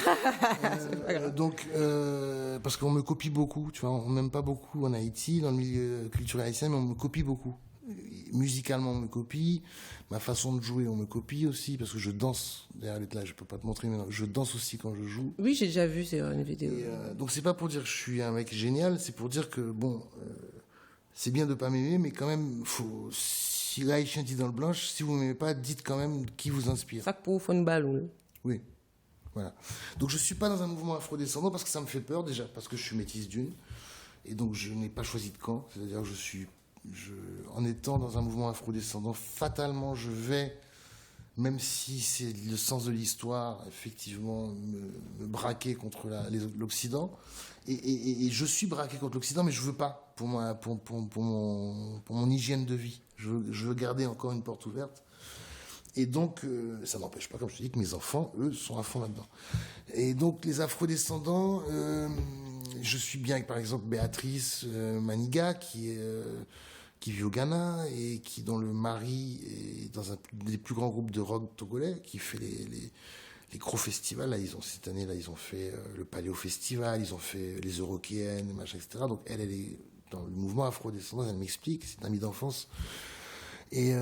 Donc, parce qu'on me copie beaucoup, tu vois, on m'aime pas beaucoup en Haïti, dans le milieu culturel haïtien, mais on me copie beaucoup. Musicalement, on me copie. Ma façon de jouer, on me copie aussi, parce que je danse. Derrière là, je peux pas te montrer, mais non, je danse aussi quand je joue. Oui, j'ai déjà vu, c'est une vidéo. Et, donc, c'est pas pour dire que je suis un mec génial, c'est pour dire que, bon, c'est bien de pas m'aimer, mais quand même, si l'Haïtien dit dans le blanche, si vous m'aimez pas, dites quand même qui vous inspire. Ça pour vous une balle, oui. Voilà. Donc, je suis pas dans un mouvement afrodescendant parce que ça me fait peur, déjà, parce que je suis métisse d'une. Et donc, je n'ai pas choisi de camp. C'est-à-dire que en étant dans un mouvement afrodescendant, fatalement, je vais, même si c'est le sens de l'histoire, effectivement, me braquer contre l'Occident. Et je suis braqué contre l'Occident, mais je veux pas pour mon hygiène de vie. Je veux garder encore une porte ouverte. Et donc, ça n'empêche pas, comme je te dis, que mes enfants, eux, sont à fond là-dedans. Et donc, les afrodescendants, je suis bien avec, par exemple, Béatrice Maniga, qui vit au Ghana et dont le mari est dans un des plus grands groupes de rock togolais, qui fait les gros festivals. Là, cette année, ils ont fait le Paléo Festival, ils ont fait les Eurokéennes, machin, etc. Donc, elle est dans le mouvement afrodescendant, elle m'explique, c'est une amie d'enfance. Et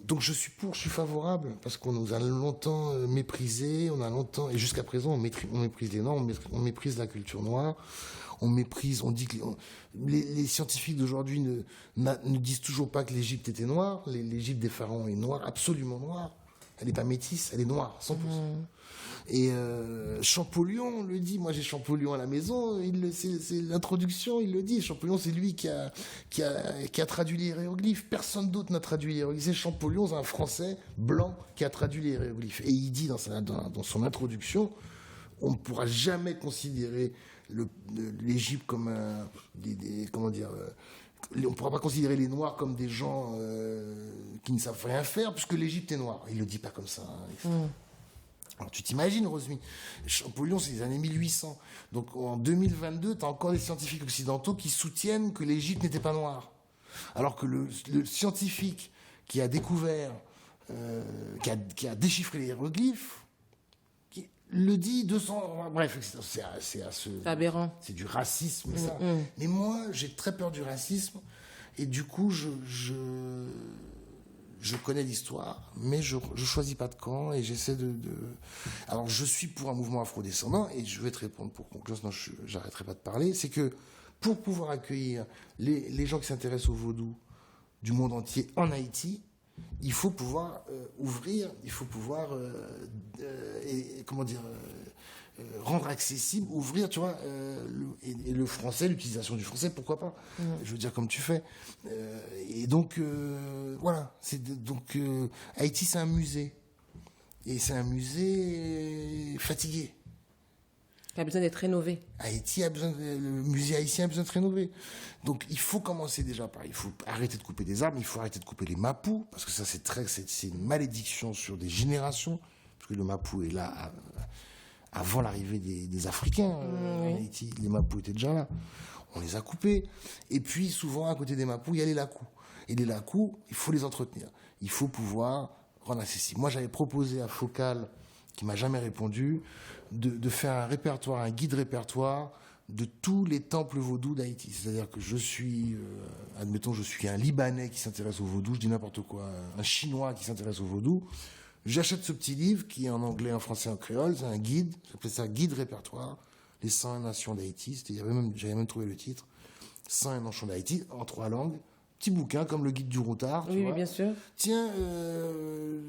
donc je suis favorable, parce qu'on nous a longtemps méprisés, et jusqu'à présent on méprise les Noirs, on méprise la culture noire, on dit que les scientifiques d'aujourd'hui ne disent toujours pas que l'Égypte était noire, l'Égypte des pharaons est noire, absolument noire, elle n'est pas métisse, elle est noire, 100%. Et Champollion le dit, moi j'ai Champollion à la maison, c'est l'introduction, il le dit. Champollion, c'est lui qui a traduit les hiéroglyphes. Personne d'autre n'a traduit les hiéroglyphes. C'est Champollion, c'est un Français blanc qui a traduit les hiéroglyphes. Et il dit dans son introduction, on ne pourra jamais considérer l'Égypte comme comment dire. On ne pourra pas considérer les Noirs comme des gens qui ne savent rien faire, puisque l'Égypte est noire. Il ne le dit pas comme ça. Alors, tu t'imagines, Roselyne, Champollion, c'est les années 1800. Donc, en 2022, tu as encore des scientifiques occidentaux qui soutiennent que l'Égypte n'était pas noire. Alors que le scientifique qui a découvert, qui a déchiffré les hiéroglyphes, qui le dit 200... Bref, c'est aberrant. C'est du racisme, ça. Mais moi, j'ai très peur du racisme. Et du coup, je connais l'histoire, mais je choisis pas de camp et j'essaie de... Alors, je suis pour un mouvement afrodescendant et je vais te répondre pour conclure, sinon j'arrêterai pas de parler. C'est que pour pouvoir accueillir les gens qui s'intéressent au vaudou du monde entier en Haïti, il faut pouvoir ouvrir, il faut pouvoir rendre accessible, ouvrir, tu vois, et le français, l'utilisation du français, pourquoi pas. Je veux dire, comme tu fais. Et donc, voilà. Haïti, c'est un musée. Et c'est un musée fatigué. Qui a besoin d'être rénové. Le musée haïtien a besoin d'être rénové. Donc, il faut commencer déjà par, il faut arrêter de couper des arbres, il faut arrêter de couper les mapous, parce que ça, c'est une malédiction sur des générations, parce que le mapou est là avant l'arrivée des Africains en Haïti. Les mapous étaient déjà là. On les a coupés. Et puis, souvent, à côté des mapous, il y a les lacous. Et les lacous, il faut les entretenir. Il faut pouvoir rendre accessible. Moi, j'avais proposé à Focal, qui m'a jamais répondu, de faire un répertoire, un guide répertoire de tous les temples vaudous d'Haïti. C'est-à-dire que je suis un Libanais qui s'intéresse au vaudou, je dis n'importe quoi, un Chinois qui s'intéresse au vaudou. J'achète ce petit livre qui est en anglais, en français, en créole. C'est un guide, j'appelle ça guide répertoire, les 101 nations d'Haïti. J'avais même trouvé le titre, 101 nations d'Haïti, en 3 langues. Petit bouquin comme le guide du routard. Oui, bien sûr. Tiens,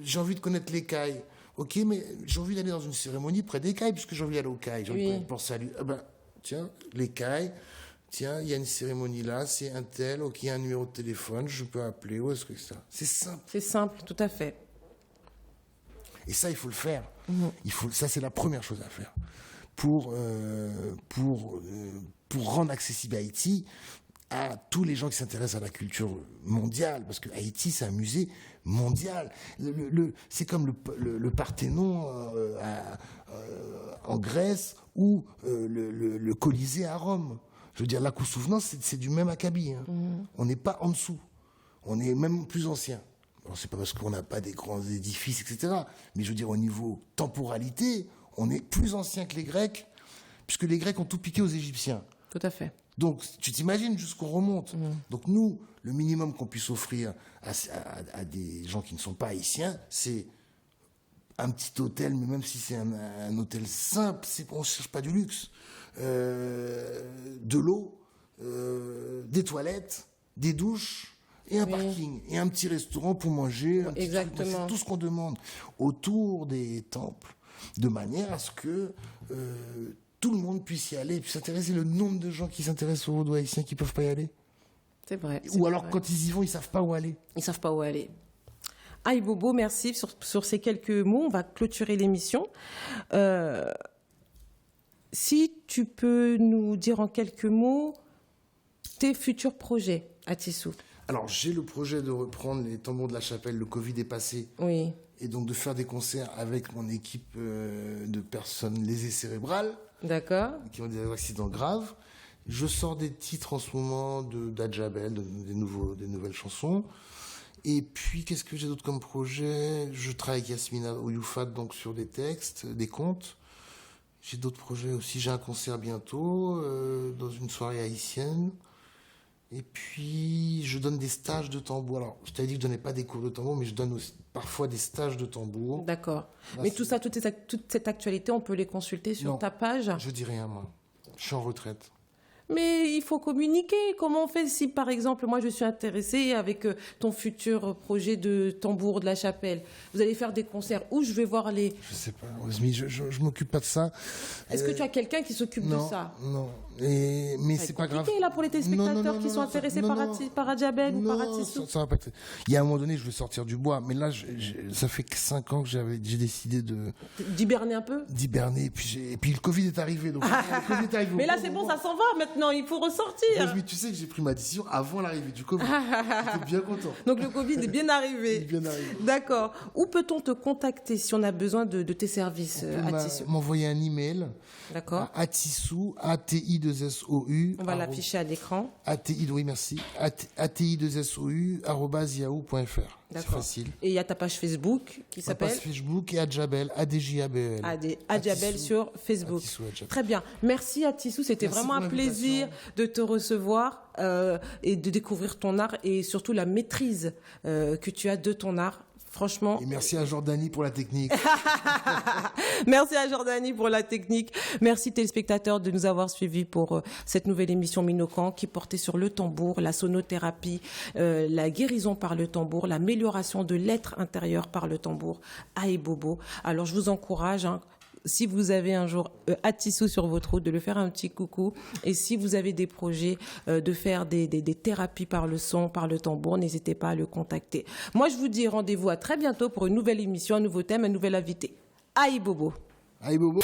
j'ai envie de connaître les cailles. Ok, mais j'ai envie d'aller dans une cérémonie près des cailles, puisque j'ai envie d'aller aux cailles. J'ai envie de penser à lui. Tiens, les cailles. Tiens, il y a une cérémonie là, c'est un tel. Ok, il y a un numéro de téléphone, je peux appeler. Où est-ce que c'est ça ? C'est simple. C'est simple, tout à fait. Et ça, il faut le faire. Ça, c'est la première chose à faire. Pour rendre accessible Haïti à tous les gens qui s'intéressent à la culture mondiale. Parce que Haïti, c'est un musée mondial. C'est comme le Parthénon en Grèce ou le Colisée à Rome. Je veux dire, la Souvenance, c'est du même acabit. Hein. On n'est pas en dessous. On est même plus ancien. Bon, c'est pas parce qu'on n'a pas des grands édifices, etc. Mais je veux dire, au niveau temporalité, on est plus ancien que les Grecs, puisque les Grecs ont tout piqué aux Égyptiens. Tout à fait. Donc, tu t'imagines jusqu'où on remonte. Donc, nous, le minimum qu'on puisse offrir à des gens qui ne sont pas haïtiens, c'est un petit hôtel, mais même si c'est un hôtel simple, on ne cherche pas du luxe. De l'eau, des toilettes, des douches, et un parking, et un petit restaurant pour manger. Exactement. C'est tout ce qu'on demande autour des temples, de manière à ce que tout le monde puisse y aller, puisse s'intéresser. Le nombre de gens qui s'intéressent aux vaudou haïtiens qui ne peuvent pas y aller. C'est vrai. Ou alors, quand ils y vont, ils ne savent pas où aller. Ils ne savent pas où aller. Aïe Bobo, merci sur ces quelques mots. On va clôturer l'émission. Si tu peux nous dire en quelques mots tes futurs projets à Tissou. Alors, j'ai le projet de reprendre les tambours de la chapelle. Le Covid est passé. Oui. Et donc, de faire des concerts avec mon équipe de personnes lésées cérébrales. D'accord. Qui ont des accidents graves. Je sors des titres en ce moment d'Adjabel, des nouvelles chansons. Et puis, qu'est-ce que j'ai d'autre comme projet ? Je travaille avec Yasmina Ouyoufat, donc sur des textes, des contes. J'ai d'autres projets aussi. J'ai un concert bientôt, dans une soirée haïtienne. Et puis, je donne des stages de tambour. Alors, je t'avais dit que je ne donnais pas des cours de tambour, mais je donne aussi parfois des stages de tambour. D'accord. Là, mais toute cette actualité, on peut les consulter sur ta page ? Je dis rien, moi. Je suis en retraite. Mais il faut communiquer. Comment on fait si, par exemple, moi, je suis intéressée avec ton futur projet de tambour de la chapelle ? Vous allez faire des concerts où je vais voir les... Je sais pas, Rosmy, je m'occupe pas de ça. Est-ce que tu as quelqu'un qui s'occupe de ça ? Non. Mais c'est pas grave. C'est compliqué là pour les téléspectateurs qui sont intéressés par Adjabel ou par Atissou. Ça va pas être... Il y a un moment donné, je veux sortir du bois, mais là, ça fait 5 ans que j'ai décidé d'hiberner un peu. D'hiberner, et puis le Covid est arrivé. Donc, mais là, c'est bon, ça s'en va maintenant. Il faut ressortir. Rosmy, tu sais que j'ai pris ma décision avant l'arrivée du Covid. J'étais bien content. Donc le Covid est bien arrivé. Bien arrivé. D'accord. Où peut-on te contacter si on a besoin de tes services à Tissou ? M'envoyer un email. D'accord. À Tissou, ATI2SOU. On va l'afficher à l'écran. Oui, merci. ATI2SOU@yahoo.fr. c'est facile. Et il y a ta page Facebook qui s'appelle Ma page Facebook et Adjabel, ADJABEL. Adjabel sur Facebook. Très bien. Merci Atissou, c'était vraiment un plaisir de te recevoir et de découvrir ton art et surtout la maîtrise que tu as de ton art. Franchement. Et merci à Jordanie pour la technique. Merci à Jordanie pour la technique. Merci téléspectateurs de nous avoir suivis pour cette nouvelle émission Minokan qui portait sur le tambour, la sonothérapie, la guérison par le tambour, l'amélioration de l'être intérieur par le tambour. Aïe Bobo. Alors je vous encourage, si vous avez un jour Atissou sur votre route, de le faire un petit coucou. Et si vous avez des projets de faire des thérapies par le son, par le tambour, n'hésitez pas à le contacter. Moi, je vous dis rendez-vous à très bientôt pour une nouvelle émission, un nouveau thème, un nouvel invité. Aïe Bobo. Aïe Bobo.